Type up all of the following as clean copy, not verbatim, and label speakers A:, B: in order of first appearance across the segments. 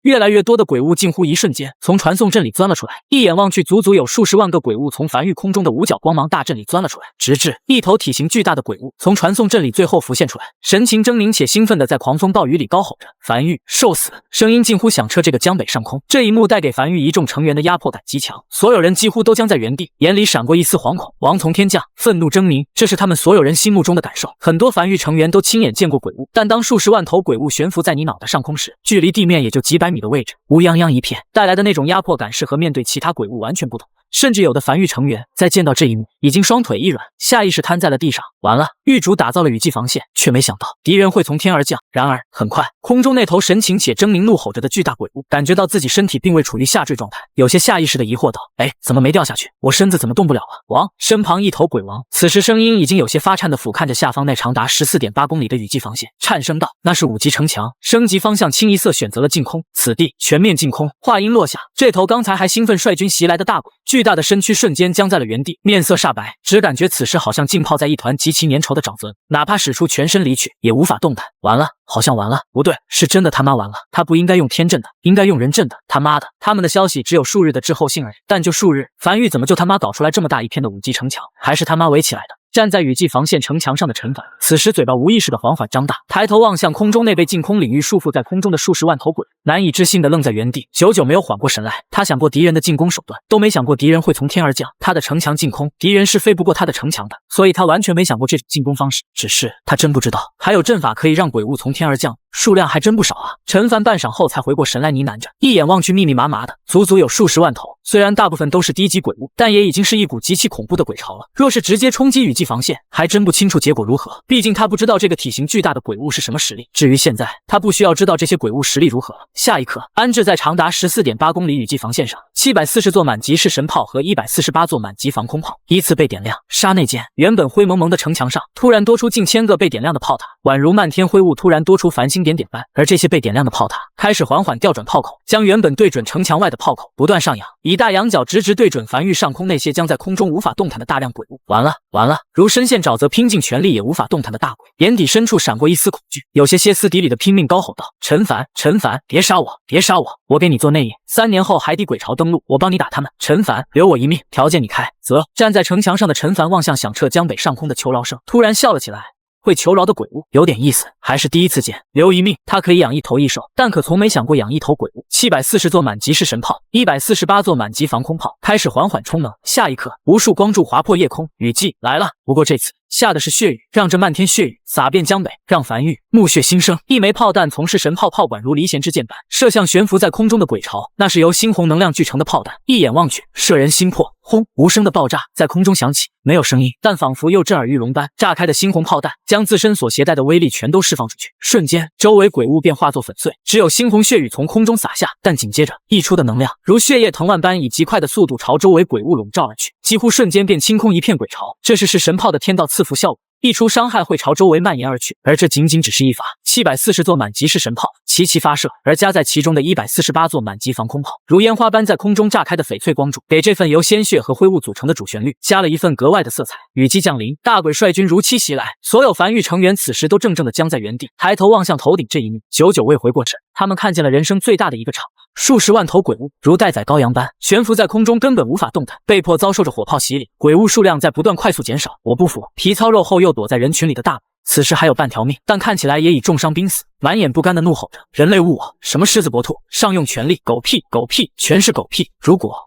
A: 越来越多的鬼物近乎一瞬间从传送阵里钻了出来，一眼望去，足足有数十万个鬼物从梵域空中的五角光芒大阵里钻了出来，直至一头体型巨大的鬼物从传送阵里最后浮现出来，神情狰狞且兴奋地在狂风暴雨里高吼着：“梵域，受死！”声音近乎响彻这个江北上空。这一幕带给梵域一众成员的压迫感极强，所有人几乎都僵在原地，眼里闪过一丝惶恐。王从天降，愤怒狰狞，这是他们所有人心目中的感受。很多梵域成员都亲眼见过鬼物，但当数十万头鬼物悬浮在你脑袋上空时，距离地面也就几百米的位置，乌泱泱一片，带来的那种压迫感是和面对其他鬼物完全不同。甚至有的梵域成员在见到这一幕，已经双腿一软，下意识瘫在了地上。完了，狱主打造了雨季防线，却没想到敌人会从天而降。然而很快，空中那头神情且狰狞怒吼着的巨大鬼物感觉到自己身体并未处于下坠状态，有些下意识的疑惑道：“哎，怎么没掉下去？我身子怎么动不了啊？”王身旁一头鬼王此时声音已经有些发颤的俯瞰着下方那长达 14.8 公里的雨季防线，颤声道：“那是5级城墙，升级方向清一色选择了净空，此地全面净空。”话音落下，这头刚才还兴奋率军袭来的大鬼巨大的身躯瞬间僵在了原地，面色煞白，只感觉此时好像浸泡在一团极其粘稠的沼泽，哪怕使出全身离去也无法动弹。完了，好像完了，不对，是真的他妈完了。他不应该用天阵的，应该用人阵的。他妈的，他们的消息只有数日的滞后性而已，但就数日，梵域怎么就他妈搞出来这么大一片的5级城墙，还是他妈围起来的？站在雨季防线城墙上的陈凡，此时嘴巴无意识的缓缓张大，抬头望向空中那被净空领域束缚在空中的数十万头鬼，难以置信的愣在原地，久久没有缓过神来。他想过敌人的进攻手段，都没想过敌人会从天而降。他的城墙净空，敌人是飞不过他的城墙的，所以他完全没想过这种进攻方式。只是他真不知道，还有阵法可以让鬼物从天而降，数量还真不少啊。陈凡半晌后才回过神来，呢喃着，一眼望去，密密麻麻的，足足有数十万头。虽然大部分都是低级鬼物，但也已经是一股极其恐怖的鬼潮了。若是直接冲击雨季防线，还真不清楚结果如何。毕竟他不知道这个体型巨大的鬼物是什么实力。至于现在，他不需要知道这些鬼物实力如何了。下一刻，安置在长达 14.8 公里雨季防线上740座满级式神炮和148座满级防空炮依次被点亮。刹那间，原本灰蒙蒙的城墙上突然多出近千个被点亮的炮塔，宛如漫天灰雾突然多出繁星点点般。而这些被点亮的炮塔开始缓缓调转炮口，将原本对准城墙外的炮口不断上扬，以大仰角直对准梵域上空那些将在空中无法动弹的大量鬼物。完了完了！如深陷沼泽拼尽全力也无法动弹的大鬼，眼底深处闪过一丝恐惧，有些歇斯底里的拼命高吼道：“陈凡，陈凡，别杀我，别杀我！我给你做内应，3年后海底鬼潮登陆，我帮你打他们。陈凡，留我一命，条件你开。”啧！站在城墙上的陈凡望向响彻江北上空的求饶声，突然笑了起来。会求饶的鬼物有点意思，还是第一次见。留一命，他可以养一头异兽，但可从没想过养一头鬼物。740座满级式神炮，148座满级防空炮开始缓缓充能。下一刻，无数光柱划破夜空，雨季来了。不过这次下的是血雨，让这漫天血雨洒遍江北，让梵域目血腥生。一枚炮弹从式神炮炮管如离弦之箭般射向悬浮在空中的鬼潮，那是由猩红能量聚成的炮弹，一眼望去，摄人心魄。轰！无声的爆炸在空中响起，没有声音，但仿佛又震耳欲聋般，炸开的猩红炮弹将自身所携带的威力全都释放出去。瞬间，周围鬼物便化作粉碎，只有猩红血雨从空中洒下，但紧接着溢出的能量如血液藤蔓般以极快的速度朝周围鬼物笼罩而去，几乎瞬间便清空一片鬼潮。这是神炮的天道赐福效果。一出伤害会朝周围蔓延而去，而这仅仅只是一发740座满级式神炮齐齐发射，而加在其中的148座满级防空炮如烟花般在空中炸开的翡翠光柱，给这份由鲜血和灰雾组成的主旋律加了一份格外的色彩。雨季降临，大鬼率军如期袭来，所有梵域成员此时都怔怔地僵在原地，抬头望向头顶这一幕，久久未回过神。他们看见了人生最大的一个场面。数十万头鬼物如待宰羔羊般悬浮在空中，根本无法动弹，被迫遭受着火炮洗礼。鬼物数量在不断快速减少。我不服！皮糙肉厚又躲在人群里的大鬼此时还有半条命，但看起来也已重伤濒死，满眼不甘的怒吼着：“人类误我！什么狮子搏兔，上用全力！狗屁！狗屁！全是狗屁！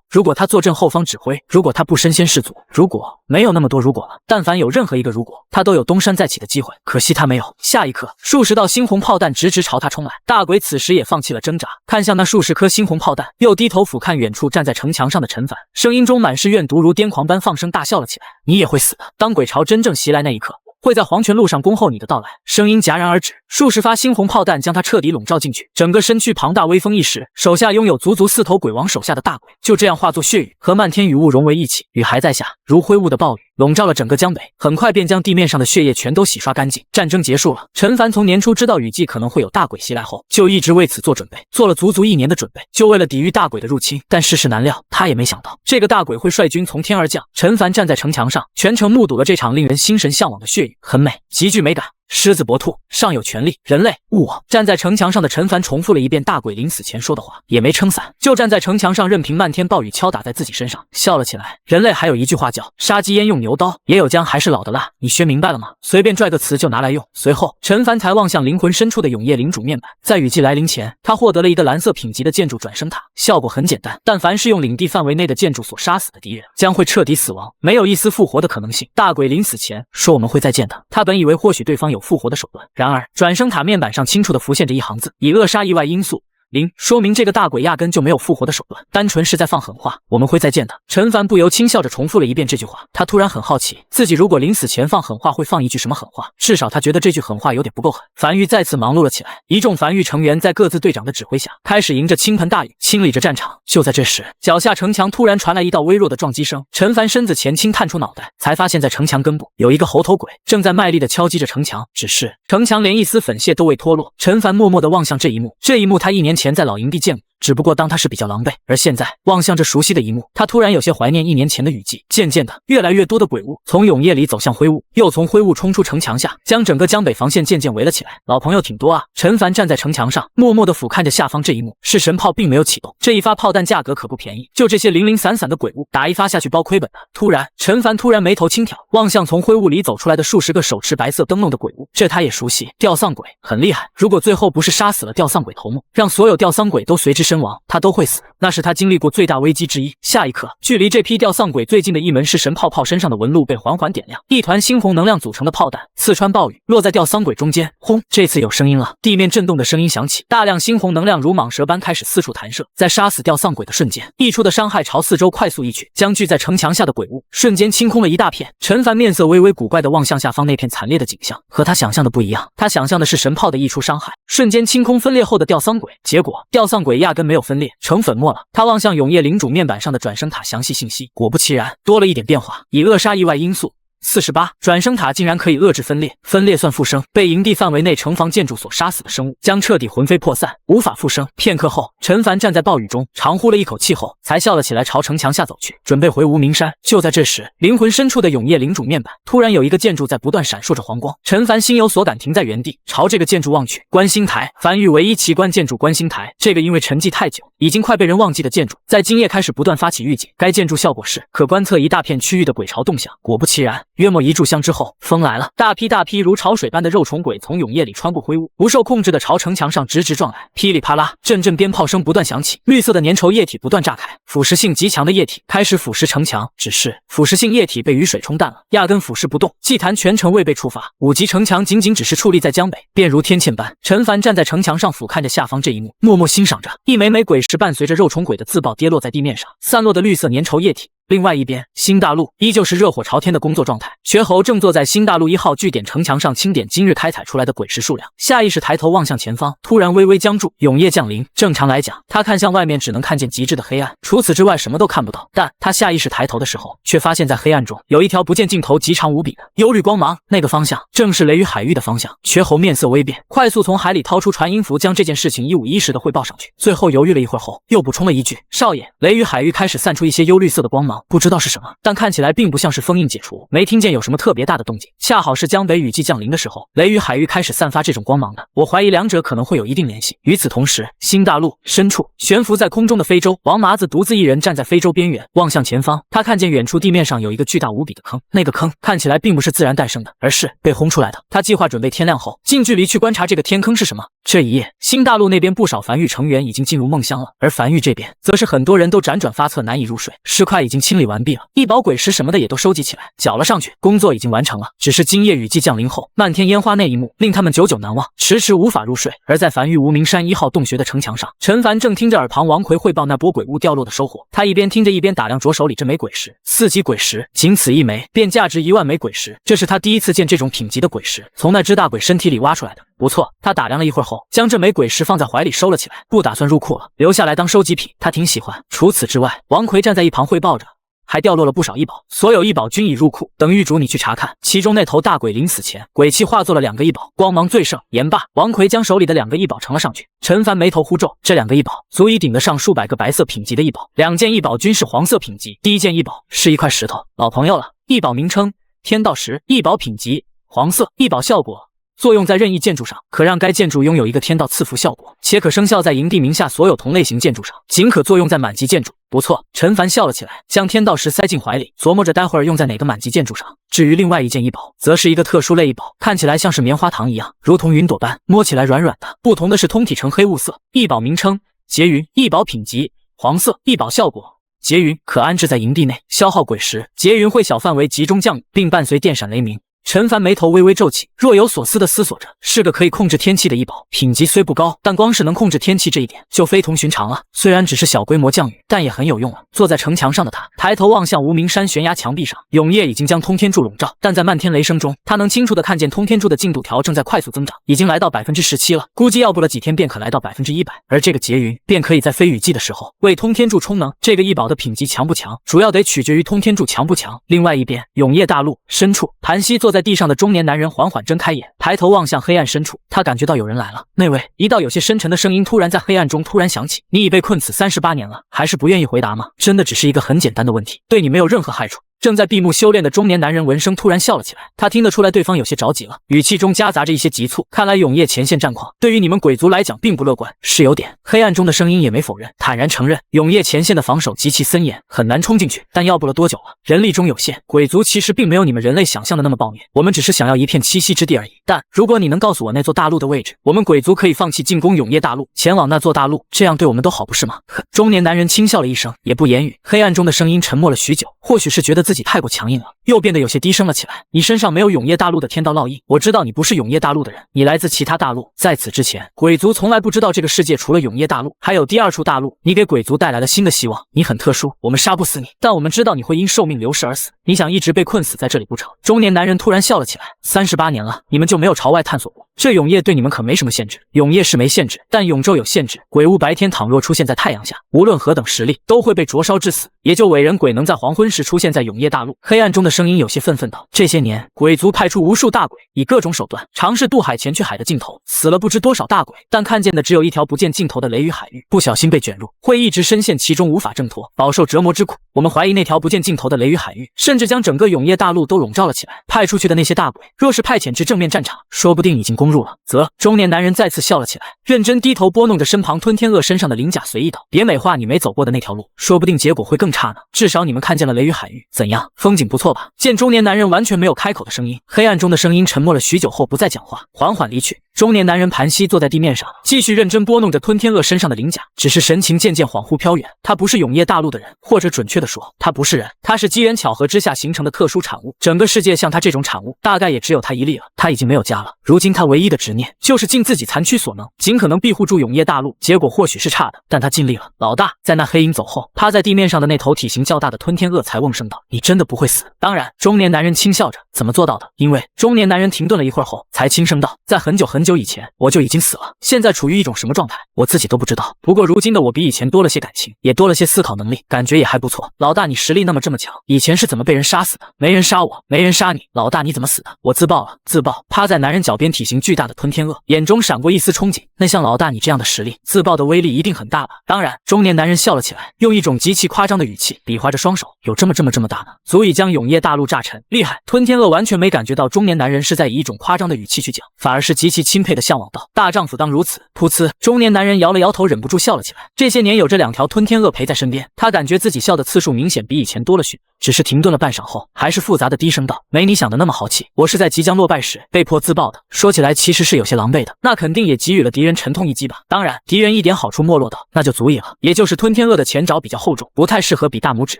A: 如果他坐镇后方指挥，如果他不身先士卒，如果没有那么多如果了，但凡有任何一个如果，他都有东山再起的机会。可惜他没有。”下一刻，数十道猩红炮弹直朝他冲来，大鬼此时也放弃了挣扎，看向那数十颗猩红炮弹，又低头俯瞰远处站在城墙上的陈凡，声音中满是怨毒，如癫狂般放声大笑了起来：“你也会死的！当鬼潮真正袭来那一刻，会在黄泉路上恭候你的到来。”声音戛然而止，数十发猩红炮弹将他彻底笼罩进去，整个身躯庞大威风一时，手下拥有足足4头鬼王手下的大鬼就这样化作血雨，和漫天雨雾融为一起。雨还在下，如灰雾的暴雨笼罩了整个江北，很快便将地面上的血液全都洗刷干净。战争结束了。陈凡从年初知道雨季可能会有大鬼袭来后，就一直为此做准备，做了足足1年的准备，就为了抵御大鬼的入侵。但世事难料，他也没想到这个大鬼会率军从天而降。陈凡站在城墙上，全程目睹了这场令人心神向往的血雨，很美，极具美感。狮子搏兔，上有权力，人类勿往。站在城墙上的陈凡重复了一遍大鬼临死前说的话，也没撑伞，就站在城墙上，任凭漫天暴雨敲打在自己身上，笑了起来。人类还有一句话叫杀鸡焉用牛刀，也有姜还是老的辣，你学明白了吗？随便拽个词就拿来用。随后，陈凡才望向灵魂深处的永夜领主面板，在雨季来临前，他获得了一个蓝色品级的建筑转生塔，效果很简单，但凡是用领地范围内的建筑所杀死的敌人，将会彻底死亡，没有一丝复活的可能性。大鬼临死前说我们会再见的，他本以为或许对方有复活的手段，然而转生塔面板上清楚地浮现着一行字：以扼杀意外因素0，说明这个大鬼压根就没有复活的手段，单纯是在放狠话，我们会再见的。陈凡不由轻笑着重复了一遍这句话，他突然很好奇，自己如果临死前放狠话会放一句什么狠话，至少他觉得这句狠话有点不够狠。樊玉再次忙碌了起来，一众樊玉成员在各自队长的指挥下，开始迎着倾盆大雨清理着战场。就在这时，脚下城墙突然传来一道微弱的撞击声，陈凡身子前倾探出脑袋，才发现在城墙根部有一个猴头鬼正在卖力地敲击着城墙，只是城墙连一丝粉屑都未脱落。陈凡默默地望向这一幕，他1年前在老营地见过，只不过当他是比较狼狈，而现在望向这熟悉的一幕，他突然有些怀念1年前的雨季。渐渐的，越来越多的鬼物从永夜里走向灰雾，又从灰雾冲出城墙下，将整个江北防线渐渐围了起来。老朋友挺多啊！陈凡站在城墙上，默默地俯瞰着下方这一幕。是神炮并没有启动，这一发炮弹价格可不便宜，就这些零零散散的鬼物，打一发下去包亏本的。突然，陈凡眉头轻挑，望向从灰雾里走出来的数十个手持白色灯笼的鬼物，这他也熟悉，吊丧鬼很厉害。如果最后不是杀死了吊丧鬼头目，让所有吊丧鬼都随之身亡，他都会死，那是他经历过最大危机之一。下一刻，距离这批吊丧鬼最近的一门式神炮身上的纹路被缓缓点亮，一团猩红能量组成的炮弹刺穿暴雨，落在吊丧鬼中间。轰！这次有声音了，地面震动的声音响起，大量猩红能量如蟒蛇般开始四处弹射，在杀死吊丧鬼的瞬间，溢出的伤害朝四周快速溢去，将聚在城墙下的鬼物瞬间清空了一大片。陈凡面色微微古怪地望向下方那片惨烈的景象，和他想象的不一样，他想象的是神炮的溢出伤害，瞬间清空分裂后的吊丧鬼，结果吊丧鬼压根没有分裂，成粉末了。他望向永夜领主面板上的转生塔详细信息，果不其然，多了一点变化，以扼杀意外因素48，转生塔竟然可以遏制分裂，分裂算复生。被营地范围内城防建筑所杀死的生物将彻底魂飞魄散，无法复生。片刻后，陈凡站在暴雨中，长呼了一口气后，才笑了起来，朝城墙下走去，准备回无名山。就在这时，灵魂深处的永夜领主面板突然有一个建筑在不断闪烁着黄光，陈凡心有所感，停在原地，朝这个建筑望去。观星台，樊玉唯一奇观建筑观星台，这个因为沉寂太久，已经快被人忘记的建筑，在今夜开始不断发起预警。该建筑效果是可观测一大片区域的鬼巢动向。果不其然，约莫1炷香之后，风来了，大批如潮水般的肉虫鬼从永夜里穿过灰雾，不受控制的朝城墙上直撞来。噼里啪啦，阵阵鞭炮声不断响起，绿色的粘稠液体不断炸开，腐蚀性极强的液体开始腐蚀城墙。只是腐蚀性液体被雨水冲淡了，压根腐蚀不动。祭坛全程未被触发，5级城墙仅只是矗立在江北，便如天堑般。陈凡站在城墙上俯瞰着下方这一幕，默默欣赏着一枚枚鬼石伴随着肉虫鬼的自爆跌落在地面上，散落的绿色粘稠液体。另外一边，新大陆依旧是热火朝天的工作状态。学猴正坐在新大陆1号据点城墙上清点今日开采出来的鬼石数量，下意识抬头望向前方，突然微微僵住。永夜降临，正常来讲，他看向外面只能看见极致的黑暗，除此之外什么都看不到。但他下意识抬头的时候，却发现在黑暗中有一条不见尽头、极长无比的幽绿光芒，那个方向正是雷雨海域的方向。学猴面色微变，快速从海里掏出传音符，将这件事情一五一十的汇报上去。最后犹豫了一会儿后，又补充了一句：少爷，雷雨海域开始散出一些幽绿色的光芒，不知道是什么，但看起来并不像是封印解除，没听见有什么特别大的动静。恰好是江北雨季降临的时候，雷雨海域开始散发这种光芒的，我怀疑两者可能会有一定联系。与此同时，新大陆深处悬浮在空中的非洲，王麻子独自一人站在非洲边缘，望向前方，他看见远处地面上有一个巨大无比的坑，那个坑看起来并不是自然诞生的，而是被轰出来的。他计划准备天亮后近距离去观察这个天坑是什么。这一夜，新大陆那边不少樊玉成员已经进入梦乡了，而樊玉这边则是很多人都辗转发测，难以入睡。尸块已经清理完毕了，一宝鬼石什么的也都收集起来，缴了上去，工作已经完成了。只是今夜雨季降临后，漫天烟花那一幕令他们久久难忘，迟迟无法入睡。而在樊玉无名山1号洞穴的城墙上，陈凡正听着耳旁王奎汇报那波鬼物掉落的收获，他一边听着一边打量着手里这枚鬼石，4级鬼石，仅此一枚便价值1万枚鬼石，这是他第一次见这种品级的鬼石，从那只大鬼身体里挖出来的。不错，他打量了一会儿后，将这枚鬼石放在怀里收了起来，不打算入库了，留下来当收集品，他挺喜欢。除此之外，王奎站在一旁汇报着，还掉落了不少异宝，所有异宝均已入库，等狱主你去查看。其中那头大鬼临死前，鬼气化作了2个异宝，光芒最盛。言罢，王奎将手里的2个异宝呈了上去。陈凡眉头忽皱，这2个异宝足以顶得上数百个白色品级的异宝，2件异宝均是黄色品级。第一件异宝是一块石头，老朋友了。异宝名称天道石，异宝品级黄色，异宝效果作用在任意建筑上，可让该建筑拥有一个天道赐福效果，且可生效在营地名下所有同类型建筑上，仅可作用在满级建筑。不错，陈凡笑了起来，将天道石塞进怀里，琢磨着待会儿用在哪个满级建筑上。至于另外一件异宝，则是一个特殊类异宝，看起来像是棉花糖一样，如同云朵般，摸起来软软的。不同的是，通体呈黑雾色。异宝名称：劫云。异宝品级：黄色。异宝效果：劫云，可安置在营地内，消耗鬼石。劫云会小范围集中降雨，并伴随电闪雷鸣。陈凡眉头微微皱起，若有所思地思索着，是个可以控制天气的异宝，品级虽不高，但光是能控制天气这一点就非同寻常了。虽然只是小规模降雨，但也很有用了。坐在城墙上的他，抬头望向无名山悬崖墙壁上，永夜已经将通天柱笼罩，但在漫天雷声中，他能清楚地看见通天柱的进度条正在快速增长，已经来到17%了，估计要不了几天便可来到100%。而这个劫云便可以在非雨季的时候为通天柱充能。这个异宝的品级强不强，主要得取决于通天柱强不强。另外一边，永夜大陆深处，盘膝坐在地上的中年男人缓缓睁开眼，抬头望向黑暗深处，他感觉到有人来了。那位，一道有些深沉的声音突然在黑暗中突然响起：“你已被困此38年了，还是不愿意回答吗？真的只是一个很简单的问题，对你没有任何害处。”正在闭目修炼的中年男人闻声突然笑了起来，他听得出来对方有些着急了，语气中夹杂着一些急促。看来永夜前线战况对于你们鬼族来讲并不乐观，是有点。黑暗中的声音也没否认，坦然承认永夜前线的防守极其森严，很难冲进去，但要不了多久了。人力中有限，鬼族其实并没有你们人类想象的那么暴虐，我们只是想要一片栖息之地而已。但如果你能告诉我那座大陆的位置，我们鬼族可以放弃进攻永夜大陆，前往那座大陆，这样对我们都好，不是吗？呵，中年男人轻笑了一声，也不言语。黑暗中的声音沉默了许久，或许是觉得自己太过强硬了，又变得有些低声了起来。你身上没有永夜大陆的天道烙印，我知道你不是永夜大陆的人，你来自其他大陆。在此之前，鬼族从来不知道这个世界除了永夜大陆，还有第二处大陆。你给鬼族带来了新的希望，你很特殊，我们杀不死你，但我们知道你会因寿命流逝而死。你想一直被困死在这里不成？中年男人突然笑了起来。38年了，你们就没有朝外探索过？这永夜对你们可没什么限制。永夜是没限制，但永昼有限制。鬼物白天倘若出现在太阳下，无论何等实力，都会被灼烧致死。也就伟人鬼能在黄昏时出现在永夜大陆。黑暗中的声音有些愤愤道：这些年，鬼族派出无数大鬼，以各种手段尝试渡海前去海的尽头，死了不知多少大鬼，但看见的只有一条不见尽头的雷雨海域。不小心被卷入，会一直深陷其中，无法挣脱，饱受折磨之苦。我们怀疑那条不见尽头的雷雨海域，甚至将整个永夜大陆都笼罩了起来。派出去的那些大鬼，若是派遣至正面战场，说不定已经攻入了。则中年男人再次笑了起来，认真低头拨弄着身旁吞天鳄身上的鳞甲，随意道：别美化你没走过的那条路，说不定结果会更差呢。至少你们看见了雷雨海域，怎样，风景不错吧？见中年男人完全没有开口的声音，黑暗中的声音沉默了许久后不再讲话，缓缓离去。中年男人盘膝坐在地面上，继续认真拨弄着吞天鳄身上的鳞甲，只是神情渐渐恍惚飘远。他不是永夜大陆的人，或者准确的说，他不是人，他是机缘巧合之下形成的特殊产物。整个世界像他这种产物，大概也只有他一例了。他已经没有家了，如今他唯一的执念就是尽自己残躯所能，尽可能庇护住永夜大陆。结果或许是差的，但他尽力了。老大，在那黑影走后，趴在地面上的那头体型较大的吞天鳄才瓮声道：你真的不会死？当然。中年男人轻笑着：怎么做到的？因为中年男人停顿了一会儿后，才轻声道：在很久很久以前，我就已经死了，现在处于一种什么状态，我自己都不知道。不过如今的我比以前多了些感情，也多了些思考能力，感觉也还不错。老大，你实力那么这么强，以前是怎么被人杀死的？没人杀我，没人杀你。老大，你怎么死的？我自爆了。自爆。趴在男人脚边体型巨大的吞天鳄眼中闪过一丝憧憬，那像老大你这样的实力，自爆的威力一定很大吧？当然。中年男人笑了起来，用一种极其夸张的语气比划着双手，有这么大呢，足以将永夜大陆炸沉，厉害。吞天鳄完全没感觉到中年男人是在以一种夸张的语气去讲，反而是极其钦佩的向往道：大丈夫当如此。噗呲，中年男人摇了摇头，忍不住笑了起来。这些年有这2条吞天鳄陪在身边，他感觉自己笑的次数明显比以前多了许多。只是停顿了半晌后，还是复杂的低声道：没你想的那么豪气，我是在即将落败时被迫自爆的。说起来其实是有些狼狈的，那肯定也给予了敌人沉痛一击吧。当然，敌人一点好处没落到，那就足以了。也就是吞天鳄的前爪比较厚重，不太适合比大拇指，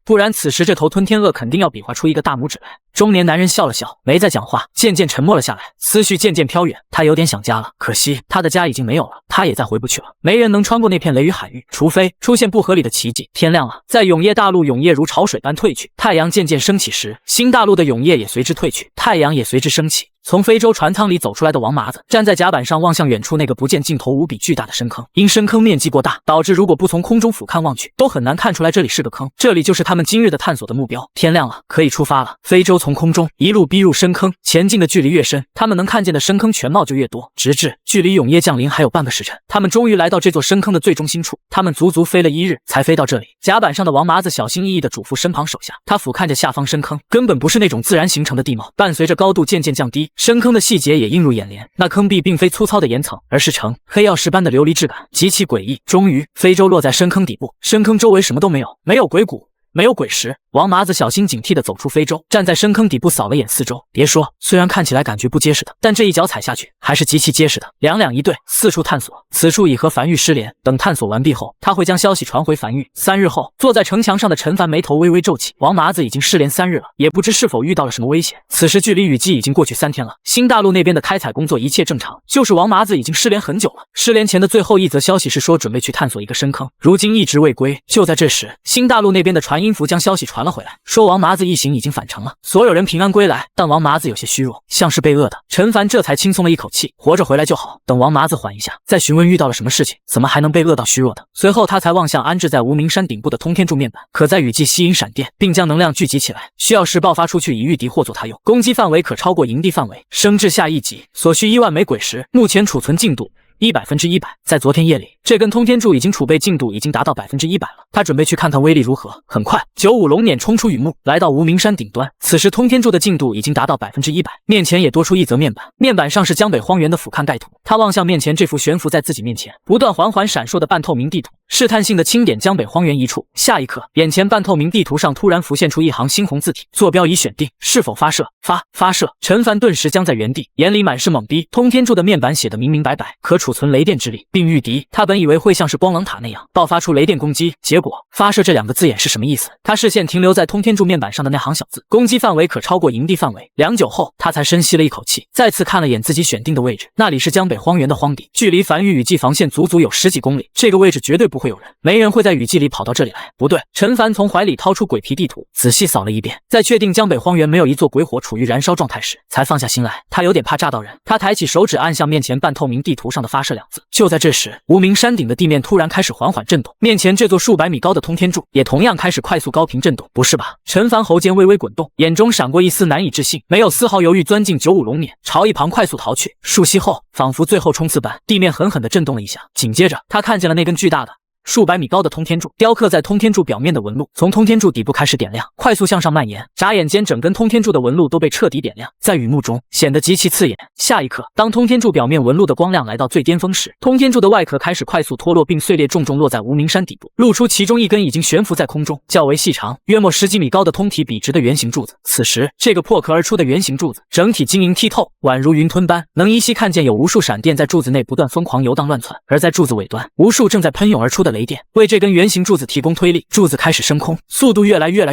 A: 不然此时这头吞天鳄肯定要比划出一个大拇指来。中年男人笑了笑，没再讲话，渐渐沉默了下来，思绪渐渐飘远。他有点想家了，可惜他的家已经没有了，他也再回不去了。没人能穿过那片雷雨海域，除非出现不合理的奇迹。天亮了，在永夜大陆，永夜如潮水般退去，太阳渐渐升起时，新大陆的永夜也随之退去，太阳也随之升起。从非洲船舱里走出来的王麻子站在甲板上，望向远处那个不见尽头无比巨大的深坑。因深坑面积过大，导致如果不从空中俯瞰望去，都很难看出来这里是个坑。这里就是他们今日的探索的目标。天亮了，可以出发了。非洲从空中一路逼入深坑，前进的距离越深，他们能看见的深坑全貌就越多，直至距离永夜降临还有半个时辰，他们终于来到这座深坑的最中心处。他们足足飞了1日才飞到这里。甲板上的王麻子小心翼翼地嘱咐身旁手下，他俯瞰着下方深坑，根本不是那种自然形成的地貌，伴随着高度渐渐降低，深坑的细节也映入眼帘，那坑壁并非粗糙的岩层，而是呈黑曜石般的琉璃质感，极其诡异。终于，非洲落在深坑底部，深坑周围什么都没有，没有鬼谷，没有鬼石。王麻子小心警惕地走出非洲，站在深坑底部扫了眼四周。别说，虽然看起来感觉不结实的，但这一脚踩下去还是极其结实的。两两一对，四处探索。此处已和樊玉失联，等探索完毕后，他会将消息传回樊玉。3日后，坐在城墙上的陈凡眉头微微皱起。王麻子已经失联3日了，也不知是否遇到了什么危险。此时距离雨季已经过去3天了，新大陆那边的开采工作一切正常，就是王麻子已经失联很久了。失联前的最后一则消息是说准备去探索一个深坑，如今一直未归。就在这时，新大陆那边的传音符将消息传了回来，说王麻子一行已经返程了，所有人平安归来。但王麻子有些虚弱，像是被饿的。陈凡这才轻松了一口气，活着回来就好。等王麻子缓一下，再询问遇到了什么事情，怎么还能被饿到虚弱的。随后他才望向安置在无名山顶部的通天柱面板，可在雨季吸引闪电，并将能量聚集起来，需要时爆发出去以御敌或作他用，攻击范围可超过营地范围，升至下1级，所需1万枚鬼石，目前储存进度100%。在昨天夜里，这根通天柱已经储备进度已经达到100%了。他准备去看看威力如何。很快，95龙辇冲出雨幕，来到无名山顶端。此时通天柱的进度已经达到100%，面前也多出一则面板，面板上是江北荒原的俯瞰盖图。他望向面前这幅悬浮在自己面前、不断缓缓闪烁的半透明地图，试探性的轻点江北荒原一处。下一刻，眼前半透明地图上突然浮现出一行猩红字体，坐标已选定，是否发射？发射！陈凡顿时僵在原地，眼里满是懵逼。通天柱的面板写得明明白白，可储存雷电之力，并御敌。他本以为会像是光棱塔那样爆发出雷电攻击，结果发射这2个字眼是什么意思？他视线停留在通天柱面板上的那行小字，攻击范围可超过营地范围。良久后，他才深吸了一口气，再次看了眼自己选定的位置，那里是江北荒原的荒地，距离樊玉雨季防线足足有10几公里。这个位置绝对不会有人，没人会在雨季里跑到这里来。不对，陈凡从怀里掏出鬼皮地图，仔细扫了一遍，在确定江北荒原没有一座鬼火处于燃烧状态时，才放下心来。他有点怕炸到人，他抬起手指按向面前半透明地图上的发射2字。就在这时，无名山顶的地面突然开始缓缓震动，面前这座数百米高的通天柱也同样开始快速高频震动。不是吧？陈凡喉间微微滚动，眼中闪过一丝难以置信，没有丝毫犹豫钻进95龙辇，朝一旁快速逃去。数息后，仿佛最后冲刺般，地面狠狠地震动了一下，紧接着他看见了那根巨大的数百米高的通天柱，雕刻在通天柱表面的纹路从通天柱底部开始点亮，快速向上蔓延。眨眼间，整根通天柱的纹路都被彻底点亮，在雨幕中显得极其刺眼。下一刻，当通天柱表面纹路的光亮来到最巅峰时，通天柱的外壳开始快速脱落，并碎裂，重重落在无名山底部，露出其中一根已经悬浮在空中、较为细长、约莫10几米高的通体笔直的圆形柱子。此时，这个破壳而出的圆形柱子整体晶莹剔透，宛如云吞般，能依稀看见有无数闪电在柱子内不断疯狂游荡乱窜，而在柱子尾端，无数正在喷涌而出的雷电为这根圆形柱子提供推力，柱子开始升空，速度越来越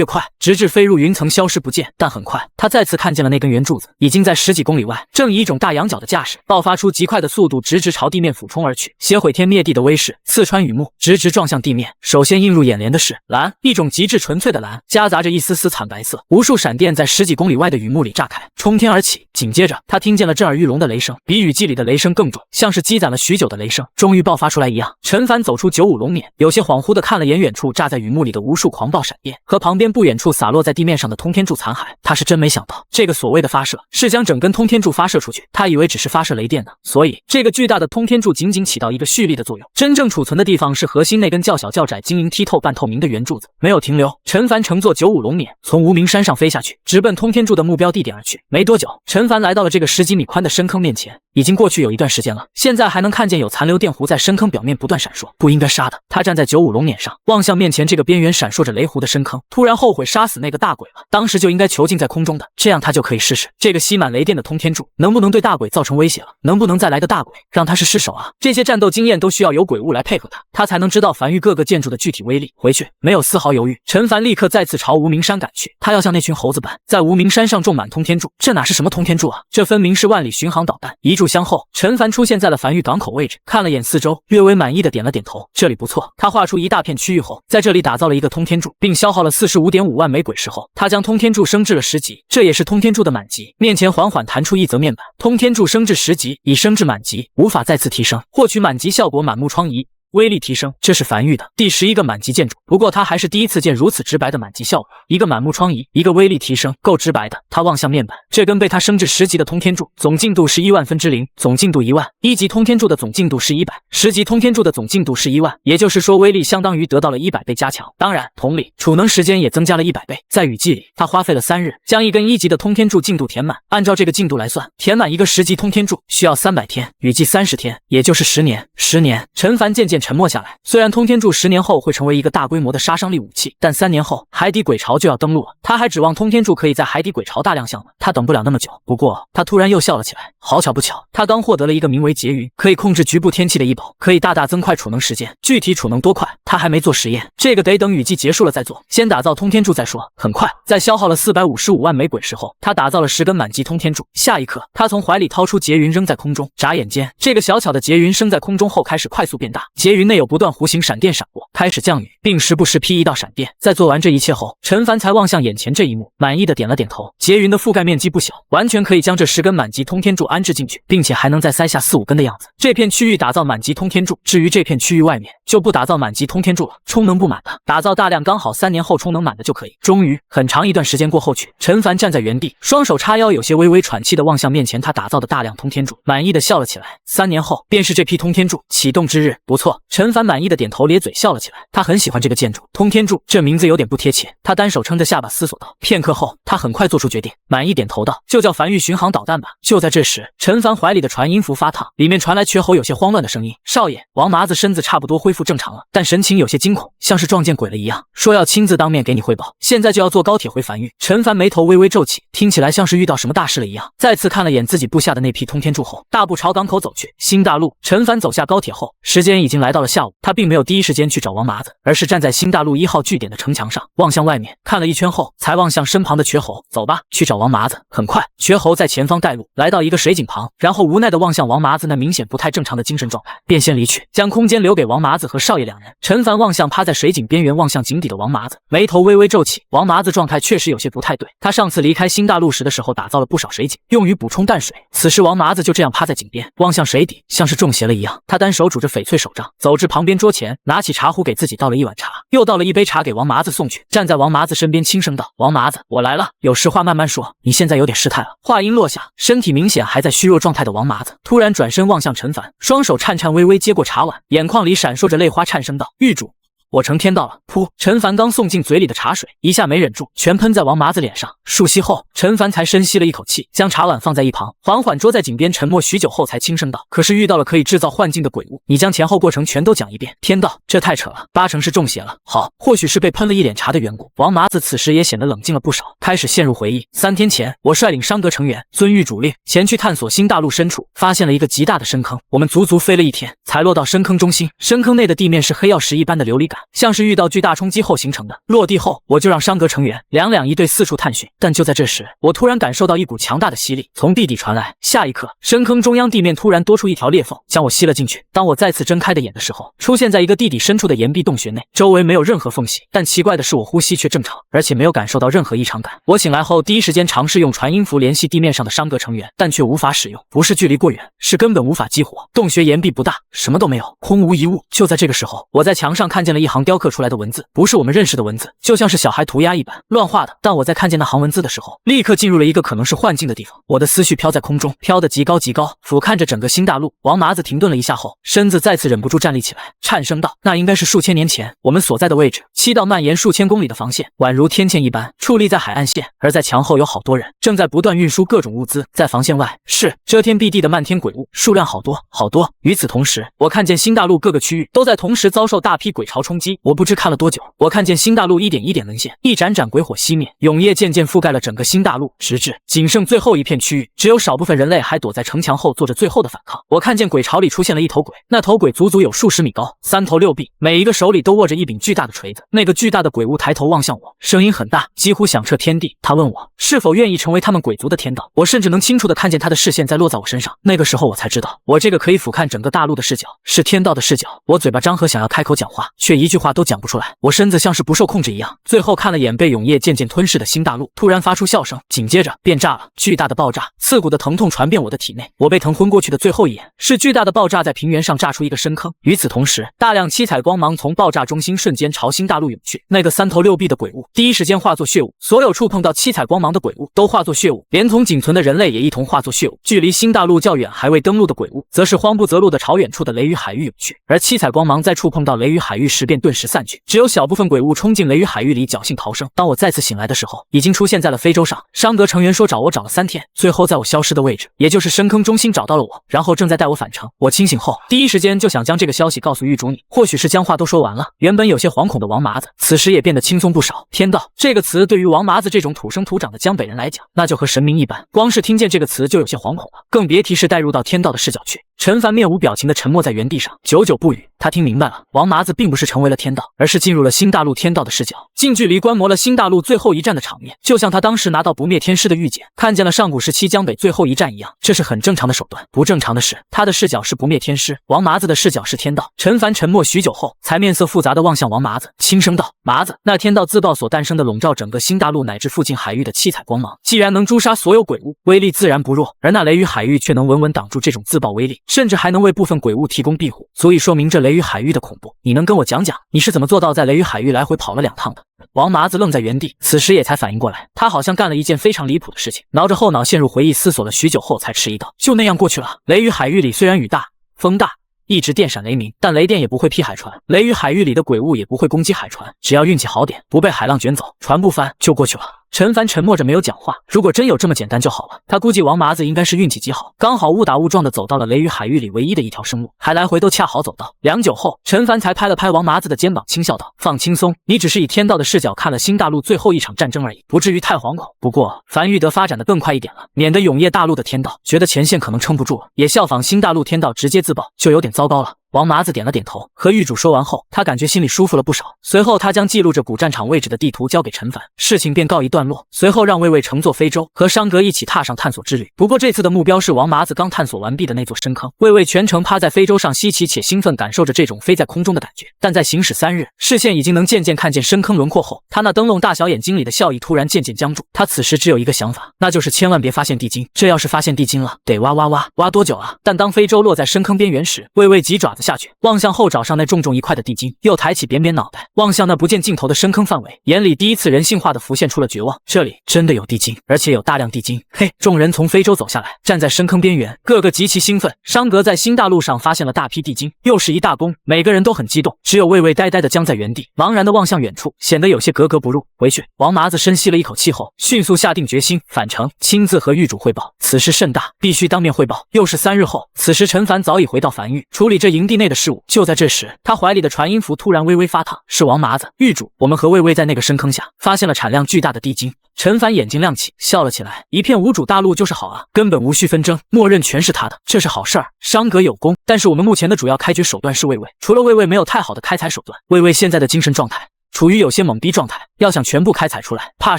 A: 快，直至飞入云层消失不见。但很快，他再次看见了那根圆柱子，已经在10几公里外，正以一种大仰角的架势，爆发出极快的速度，直直朝地面俯冲而去，携毁天灭地的威势刺穿雨幕，直直撞向地面。首先映入眼帘的是蓝，一种极致纯粹的蓝，夹杂着一丝丝惨白色。无数闪电在10几公里外的雨幕里炸开，冲天而起。紧接着，他听见了震耳欲聋的雷声，比雨季里的雷声更重，像是积攒了许久的雷声终于爆发出来一样。陈凡走出95龙辇，有些恍惚地看了眼远处炸在雨幕里的无数狂暴闪电和旁边不远处洒落在地面上的通天柱残骸。他是真没想到，这个所谓的发射是将整根通天柱发射出去，他以为只是发射雷电呢。所以这个巨大的通天柱仅仅起到一个蓄力的作用，真正储存的地方是核心那根较小较窄、晶莹剔透、半透明的圆柱子。没有停留，陈凡乘坐95龙辇从无名山上飞下去，直奔通天柱的目标地点而去。没多久，陈凡来到了这个10几米宽的深坑面前。已经过去有一段时间了，现在还能看见有残留电弧在深坑表面不断闪烁，不应该杀的。他站在95龙辇上，望向面前这个边缘闪烁着雷弧的深坑，突然后悔杀死那个大鬼了，当时就应该囚禁在空中的，这样他就可以试试这个吸满雷电的通天柱能不能对大鬼造成威胁了，能不能再来个大鬼让他是失手啊。这些战斗经验都需要有鬼物来配合他才能知道樊玉各个建筑的具体威力。回去没有丝毫犹豫，陈凡立刻再次朝无名山赶去，他要像那群猴子般在无名山上种满通天柱。这哪是什么通天柱啊，这分明是万里巡航导弹。一炷香后，陈凡出现在了樊玉港口位置，看了眼四周，略微满意的点了点头，这里不错。他画出一大片区域后，在这里打造了一个通天柱，并消耗了45.5万枚鬼石后，他将通天柱升至了10级，这也是通天柱的满级。面前缓缓弹出一则面板，通天柱升至10级，已升至满级，无法再次提升，获取满级效果满目疮痍。威力提升。这是樊玉的第11个满级建筑，不过他还是第一次见如此直白的满级效果。一个满目疮痍，一个威力提升，够直白的。他望向面板，这根被他升至10级的通天柱，总进度是1万分之0，总进度1万。1级通天柱的总进度是100，10级通天柱的总进度是1万，也就是说威力相当于得到了100倍加强。当然，同理，储能时间也增加了100倍。在雨季里，他花费了3日将一根1级的通天柱进度填满。按照这个进度来算，填满一个10级通天柱需要300天，雨季30天，也就是10年。10年，陈凡渐渐沉默下来。虽然通天柱10年后会成为一个大规模的杀伤力武器，但3年后海底鬼潮就要登陆了，他还指望通天柱可以在海底鬼潮大亮相吗？他等不了那么久。不过他突然又笑了起来，好巧不巧，他刚获得了一个名为劫云，可以控制局部天气的异宝，可以大大增快储能时间。具体储能多快，他还没做实验，这个得等雨季结束了再做。先打造通天柱再说。很快，在消耗了455万枚鬼石后，他打造了10根满级通天柱。下一刻，他从怀里掏出劫云扔在空中，眨眼间，这个小巧的劫云升在空中后开始快速变大，劫云内有不断弧形闪电闪过，开始降雨，并时不时劈一道闪电。在做完这一切后，陈凡才望向眼前这一幕，满意的点了点头。劫云的覆盖面积不小，完全可以将这10根满级通天柱安置进去，并且还能再塞下4、5根的样子。这片区域打造满级通天柱，至于这片区域外面就不打造满级通天柱了，充能不满的，打造大量刚好3年后充能满的就可以。终于，很长一段时间过后去，陈凡站在原地，双手叉腰，有些微微喘气的望向面前他打造的大量通天柱，满意的笑了起来。3年后便是这批通天柱启动之日，不错。陈凡满意的点头咧嘴笑了起来，他很喜欢这个建筑。通天柱这名字有点不贴切，他单手撑着下巴思索道。片刻后，他很快做出决定，满意点头道：“就叫樊玉巡航导弹吧。”就在这时，陈凡怀里的传音符发烫，里面传来瘸吼有些慌乱的声音：“少爷。”王麻子身子差不多恢复正常了，但神情有些惊恐，像是撞见鬼了一样，说要亲自当面给你汇报，现在就要坐高铁回樊玉。陈凡眉头微微皱起，听起来像是遇到什么大事了一样。再次看了眼自己部下的那批通天柱后，大步朝港口走去。新大陆，陈凡走下高铁后，时间已经来到了下午，他并没有第一时间去找王麻子，而是站在新大陆1号据点的城墙上，望向外面，看了一圈后，才望向身旁的瘸猴：“走吧，去找王麻子。”很快，瘸猴在前方带路，来到一个水井旁，然后无奈地望向王麻子那明显不太正常的精神状态，便先离去，将空间留给王麻子和少爷2人。陈凡望向趴在水井边缘望向井底的王麻子，眉头微微皱起。王麻子状态确实有些不太对，他上次离开新大陆时的时候打造了不少水井，用于补充淡水。此时王麻子就这样趴在井边，望向水底，像是中邪了一样。他单手拄着翡翠手杖，走至旁边桌前，拿起茶壶给自己倒了一碗茶，又倒了一杯茶给王麻子送去，站在王麻子身边轻声道：“王麻子，我来了，有实话慢慢说，你现在有点失态了。”话音落下，身体明显还在虚弱状态的王麻子突然转身望向陈凡，双手颤颤巍巍接过茶碗，眼眶里闪烁着泪花，颤声道：“玉主，我成天到了。”噗！陈凡刚送进嘴里的茶水一下没忍住，全喷在王麻子脸上。数息后，陈凡才深吸了一口气，将茶碗放在一旁，缓缓捉在井边，沉默许久后才轻声道：“可是遇到了可以制造幻境的鬼物，你将前后过程全都讲一遍。”天道，这太扯了，8成是中邪了。好，或许是被喷了一脸茶的缘故。王麻子此时也显得冷静了不少，开始陷入回忆。3天前，我率领商阁成员遵玉主令前去探索新大陆深处，发现了一个极大的深坑。我们足足飞了1天，才落到深坑中心。深坑内的地面是黑曜石一般的琉璃感，像是遇到巨大冲击后形成的。落地后，我就让商阁成员2一队四处探寻。但就在这时，我突然感受到一股强大的吸力从地底传来。下一刻，深坑中央地面突然多出一条裂缝，将我吸了进去。当我再次睁开的眼的时候，出现在一个地底深处的岩壁洞穴内，周围没有任何缝隙。但奇怪的是，我呼吸却正常，而且没有感受到任何异常感。我醒来后，第一时间尝试用传音符联系地面上的商阁成员，但却无法使用。不是距离过远，是根本无法激活。洞穴岩壁不大，什么都没有，空无一物。就在这个时候，我在墙上看见了一行雕刻出来的文字，不是我们认识的文字，就像是小孩涂鸦一般乱画的。但我在看见那行文字的时候，立刻进入了一个可能是幻境的地方。我的思绪飘在空中，飘得极高极高，俯瞰着整个新大陆。王麻子停顿了一下后，身子再次忍不住站立起来，颤声道：“那应该是数千年前我们所在的位置。7道蔓延数千公里的防线，宛如天堑一般矗立在海岸线，而在墙后有好多人正在不断运输各种物资。在防线外是遮天蔽地的漫天鬼物，数量好多好多。与此同时，我看见新大陆各个区域都在同时遭受大批鬼潮冲击。我不知看了多久，我看见新大陆一点一点沦陷，一盏盏鬼火熄灭，永夜渐渐覆盖了整个新大陆，直至仅剩最后一片区域，只有少部分人类还躲在城墙后做着最后的反抗。我看见鬼巢里出现了一头鬼，那头鬼足足有数十米高，3头6臂，每一个手里都握着一柄巨大的锤子。那个巨大的鬼物抬头望向我，声音很大，几乎响彻天地。他问我是否愿意成为他们鬼族的天道。我甚至能清楚地看见他的视线在落在我身上。那个时候我才知道，我这个可以俯瞰整个大陆的视角是天道的视角。我嘴巴张合想要开口讲话，却一句句话都讲不出来。我身子像是不受控制一样，最后看了眼被永夜渐渐吞噬的新大陆，突然发出笑声，紧接着便炸了。巨大的爆炸，刺骨的疼痛传遍我的体内。我被疼昏过去的最后一眼，是巨大的爆炸在平原上炸出一个深坑。与此同时，大量七彩光芒从爆炸中心瞬间朝新大陆涌去。那个三头六臂的鬼物第一时间化作血雾，所有触碰到七彩光芒的鬼物都化作血雾，连同仅存的人类也一同化作血雾。距离新大陆较远还未登陆的鬼物，则是慌不择路的朝远处的雷雨海域涌去。而七彩光芒在触碰到雷雨海域时便顿时散去，只有小部分鬼物冲进雷雨海域里侥幸逃生。当我再次醒来的时候，已经出现在了非洲上。商阁成员说找我找了3天，最后在我消失的位置，也就是深坑中心找到了我，然后正在带我返程。我清醒后，第一时间就想将这个消息告诉狱主你。或许是将话都说完了，原本有些惶恐的王麻子，此时也变得轻松不少。天道这个词对于王麻子这种土生土长的江北人来讲，那就和神明一般，光是听见这个词就有些惶恐了，更别提是带入到天道的视角去。陈凡面无表情地沉默在原地上，久久不语。他听明白了，王麻子并不是成为了天道，而是进入了新大陆天道的视角，近距离观摩了新大陆最后一战的场面，就像他当时拿到不灭天师的玉简，看见了上古时期江北最后一战一样。这是很正常的手段，不正常的是，他的视角是不灭天师，王麻子的视角是天道。陈凡沉默许久后，才面色复杂地望向王麻子，轻声道：“麻子，那天道自爆所诞生的笼罩整个新大陆乃至附近海域的七彩光芒，既然能诛杀所有鬼物，威力自然不弱，而那雷雨海域却能稳稳挡住这种自爆威力，甚至还能为部分鬼物提供庇护，足以说明这雷雨海域的恐怖。你能跟我讲讲，你是怎么做到在雷雨海域来回跑了2趟的？”王麻子愣在原地，此时也才反应过来，他好像干了一件非常离谱的事情，挠着后脑陷入回忆，思索了许久后才迟疑道：“就那样过去了。雷雨海域里虽然雨大风大，一直电闪雷鸣，但雷电也不会劈海船，雷雨海域里的鬼物也不会攻击海船，只要运气好点，不被海浪卷走，船不翻就过去了。”陈凡沉默着没有讲话，如果真有这么简单就好了。他估计王麻子应该是运气极好，刚好误打误撞的走到了雷雨海域里唯一的一条生路，还来回都恰好走到。良久后，陈凡才拍了拍王麻子的肩膀，轻笑道：“放轻松，你只是以天道的视角看了新大陆最后一场战争而已，不至于太惶恐。不过樊玉德发展的更快一点了，免得永夜大陆的天道觉得前线可能撑不住了，也效仿新大陆天道直接自爆，就有点糟糕了。”王麻子点了点头，和狱主说完后，他感觉心里舒服了不少。随后他将记录着古战场位置的地图交给陈凡，事情便告一段落。随后让魏魏乘坐非洲，和商阁一起踏上探索之旅。不过这次的目标是王麻子刚探索完毕的那座深坑。魏魏全程趴在非洲上，稀奇且兴奋感受着这种飞在空中的感觉。但在行驶3日，视线已经能渐渐看见深坑轮廓后，他那灯笼大小眼睛里的笑意突然渐渐僵住。他此时只有一个想法，那就是千万别发现地精。这要是发现地精了，得挖多久啊？但当非洲落在深坑边缘时，魏魏急爪子下去，望向后爪上那重重一块的地精，又抬起扁扁脑袋，望向那不见尽头的深坑范围，眼里第一次人性化的浮现出了绝望。这里真的有地精，而且有大量地精。嘿，众人从非洲走下来，站在深坑边缘，个个极其兴奋。商阁在新大陆上发现了大批地精，又是一大功，每个人都很激动。只有魏魏呆呆的僵在原地，茫然的望向远处，显得有些格格不入。回去，王麻子深吸了一口气后，迅速下定决心返程，亲自和狱主汇报。此事甚大，必须当面汇报。又是3日后，此时陈凡早已回到樊狱，处理这营地内的事务。就在这时，他怀里的传音符突然微微发烫，是王麻子。狱主，我们和魏魏在那个深坑下发现了产量巨大的地精。陈凡眼睛亮起，笑了起来，一片无主大陆就是好啊，根本无需纷争，默认全是他的，这是好事儿。商阁有功，但是我们目前的主要开掘手段是魏魏，除了魏魏没有太好的开采手段，魏魏现在的精神状态处于有些懵逼状态，要想全部开采出来，怕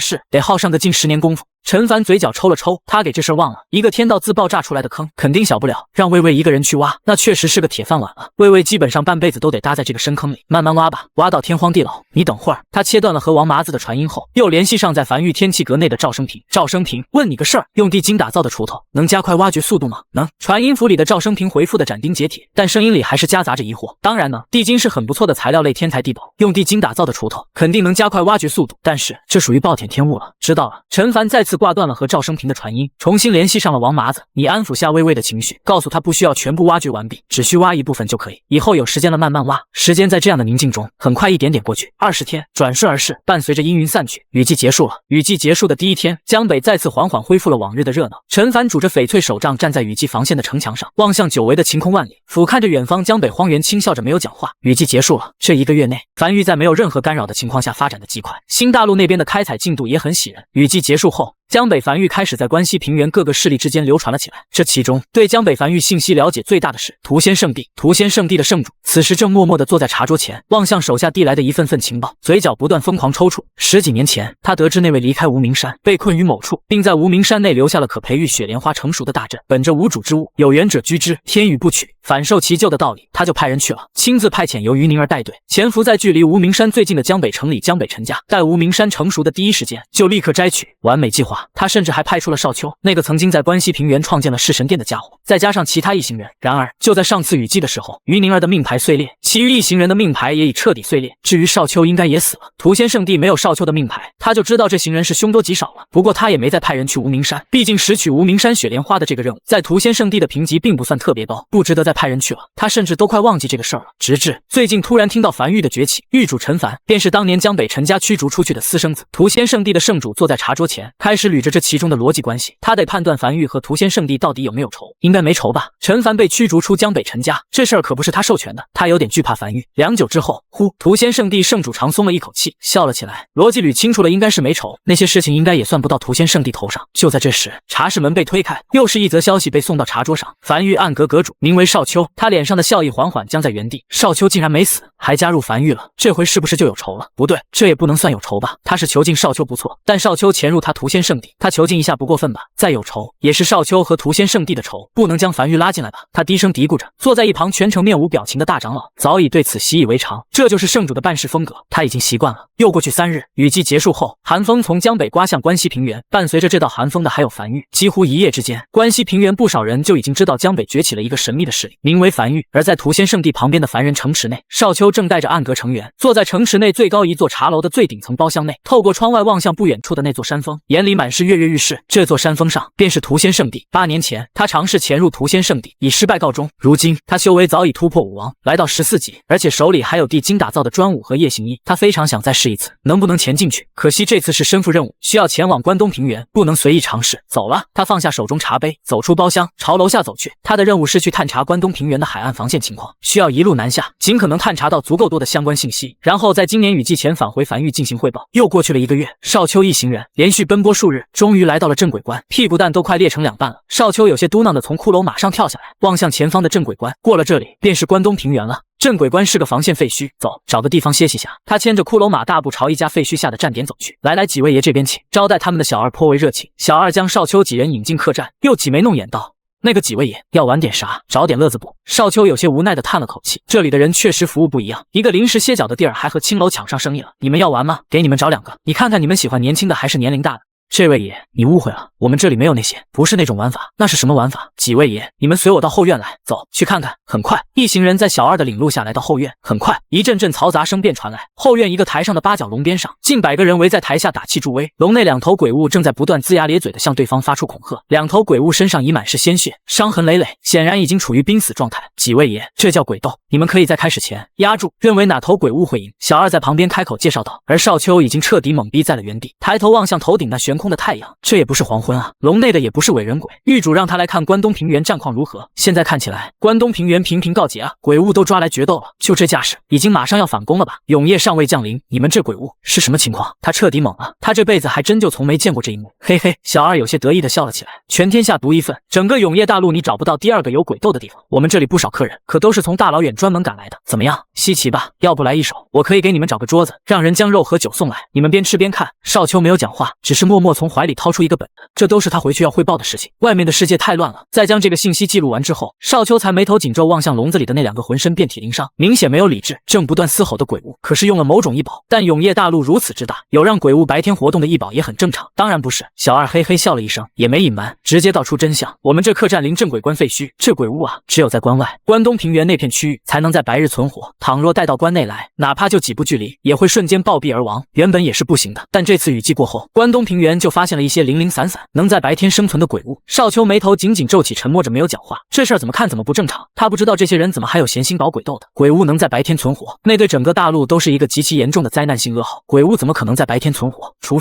A: 是得耗上个近10年功夫。陈凡嘴角抽了抽，他给这事忘了，一个天道自爆炸出来的坑肯定小不了，让魏魏一个人去挖，那确实是个铁饭碗了。魏魏基本上半辈子都得搭在这个深坑里，慢慢挖吧，挖到天荒地老。你等会儿。他切断了和王麻子的传音后，又联系上在樊狱天气阁内的赵生平。赵生平，问你个事儿，用地精打造的锄头能加快挖掘速度吗？能。传音符里的赵生平回复的斩钉截铁，但声音里还是夹杂着疑惑。当然呢，地精是很不错的材料类天才地宝，用地精打造的锄头肯定能加快挖掘速度，但是这属于暴殄天物了。知道了。陈凡再次挂断了和赵生平的传音，重新联系上了王麻子。你安抚下魏魏的情绪，告诉他不需要全部挖掘完毕，只需挖一部分就可以，以后有时间了慢慢挖。时间在这样的宁静中很快一点点过去，20天转瞬而逝，伴随着阴云散去，雨季结束了。雨季结束的第一天，江北再次缓缓恢复了往日的热闹。陈凡拄着翡翠手杖站在雨季防线的城墙上，望向久违的晴空万里，俯瞰着远方江北荒原，轻笑着没有讲话。雨季结束了，这1个月内，樊狱在没有任何干扰的情况下发展的极快，新大陆那边的开采进度也很喜人。雨季结束后，江北繁育开始在关西平原各个势力之间流传了起来。这其中，对江北繁育信息了解最大的是涂仙圣地。涂仙圣地的圣主此时正默默地坐在茶桌前，望向手下递来的一份份情报，嘴角不断疯狂抽搐。10几年前，他得知那位离开无名山，被困于某处，并在无名山内留下了可培育雪莲花成熟的大阵。本着无主之物，有缘者居之，天与不取，反受其咎的道理，他就派人去了，亲自派遣由于宁儿带队，潜伏在距离无名山最近的江北城里江北陈家。待无名山成熟的第一时间，就立刻摘取。完美计划。他甚至还派出了少秋，那个曾经在关西平原创建了弑神殿的家伙，再加上其他一行人。然而，就在上次雨季的时候，于宁儿的命牌碎裂，其余一行人的命牌也已彻底碎裂。至于少秋，应该也死了。涂仙圣地没有少秋的命牌，他就知道这行人是凶多吉少了。不过他也没再派人去无名山，毕竟拾取无名山雪莲花的这个任务，在涂仙圣地的评级并不算特别高，不值得再派人去了。他甚至都快忘记这个事儿了。直至最近突然听到梵域的崛起，域主陈凡便是当年江北陈家驱逐出去的私生子。涂仙圣地的圣主坐在茶桌前，开始捋着这其中的逻辑关系。他得判断梵域和涂仙圣地到底有没有仇，应该没仇吧？陈凡被驱逐出江北陈家，这事儿可不是他授权的，他有点惧怕梵域。良久之后，涂仙圣地圣主长松了一口气，笑了起来。逻辑捋清楚了，应该是没仇，那些事情应该也算不到涂仙圣地头上。就在这时，茶室门被推开，又是一则消息被送到茶桌上。梵域暗阁阁主名为少秋，他脸上的笑意缓缓僵在原地。少秋竟然没死，还加入梵域了，这回是不是就有仇了？不对，这也不能算有仇吧？他是囚禁少秋不错，但少秋潜入他涂仙圣地，他囚禁一下不过分吧？再有仇，也是少秋和涂仙圣地的仇，不能将梵域拉进来吧？他低声嘀咕着。坐在一旁全程面无表情的大长老早已对此习以为常，这就是圣主的办事风格，他已经习惯了。又过去3日，雨季结束后，寒风从江北刮向关西平原，伴随着这道寒风的还有梵域。几乎一夜之间，关西平原不少人就已经知道江北崛起了一个神秘的势力，名为梵域。而在涂仙圣地旁边的凡人城池内，少秋正带着暗阁成员坐在城池内最高一座茶楼的最顶层包厢内，透过窗外望向不远处的那座山峰，眼里满是跃跃欲试。这座山峰上便是涂仙圣地。8年前，他尝试潜入涂仙圣地，以失败告终。如今，他修为早已突破5王，来到14级，而且手里还有地精打造的专武和夜行衣。他非常想再试一次，能不能潜进去？可惜这次是身负任务，需要前往关东平原，不能随意尝试。走了，他放下手中茶杯，走出包厢，朝楼下走去。他的任务是去探查关东平原的海岸防线情况，需要一路南下，尽可能探查到足够多的相关信息，然后在今年雨季前返回梵域进行汇报。又过去了1个月，少秋一行人连续奔波数日，终于来到了镇鬼关，屁股蛋都快裂成2半了。少秋有些嘟囔的从骷髅马上跳下来，望向前方的镇鬼关。过了这里，便是关东平原了。镇鬼关是个防线废墟，走，找个地方歇息下。他牵着骷髅马大步朝一家废墟下的站点走去。来，几位爷这边请。招待他们的小二颇为热情，小二将少秋几人引进客栈，又挤眉弄眼道：“那个几位爷要玩点啥？找点乐子不？”少秋有些无奈的叹了口气，这里的人确实服务不一样，一个临时歇脚的地儿还和青楼抢上生意了。你们要玩吗？给你们找2个，你看看你们喜欢年轻的还是年龄大的？这位爷，你误会了，我们这里没有那些，不是那种玩法。那是什么玩法？几位爷，你们随我到后院来，走，去看看。很快，一行人在小二的领路下来到后院。很快，一阵阵嘈杂声便传来。后院一个台上的8角龙边上，近100个人围在台下打气助威。龙内2头鬼物正在不断龇牙咧嘴的向对方发出恐吓。2头鬼物身上已满是鲜血，伤痕累累，显然已经处于濒死状态。几位爷，这叫鬼斗，你们可以在开始前压住，认为哪头鬼物会赢。小二在旁边开口介绍道。而少秋已经彻底懵逼在了原地，抬头望向头顶那悬空的太阳，这也不是黄昏啊，笼内的也不是伪人鬼。狱主让他来看关东平原战况如何，现在看起来关东平原频频告捷啊，鬼物都抓来决斗了，就这架势，已经马上要反攻了吧？永夜尚未降临，你们这鬼物是什么情况？他彻底懵了，他这辈子还真就从没见过这一幕。嘿嘿，小二有些得意的笑了起来。全天下独一份，整个永夜大陆你找不到第2个有鬼斗的地方。我们这里不少客人可都是从大老远专门赶来的，怎么样，稀奇吧？要不来一手，我可以给你们找个桌子，让人将肉和酒送来，你们边吃边看。少秋没有讲话，只是默默从怀里掏出一个本子，这都是他回去要汇报的事情。外面的世界太乱了。在将这个信息记录完之后，少秋才眉头紧皱望向笼子里的那2个浑身遍体鳞伤、明显没有理智、正不断嘶吼的鬼物。可是用了某种异宝，但永夜大陆如此之大，有让鬼物白天活动的异宝也很正常。当然不是。小二嘿嘿笑了一声，也没隐瞒，直接道出真相。我们这客栈临镇鬼关废墟，这鬼物啊，只有在关外关东平原那片区域才能在白日存活，倘若带到关内来，哪怕就几步距离，也会瞬间暴毙而亡。原本也是不行的，但这次雨季过后，关东平原就发现了一些零零散散能在白天生存的鬼物。少秋眉头紧紧皱起，沉默着没有讲话。这事儿怎么看怎么不正常，他不知道这些人怎么还有闲心搞鬼斗的。鬼物能在白天存活，那对整个大陆都是一个极其严重的灾难性噩耗。鬼物怎么可能在白天存活？除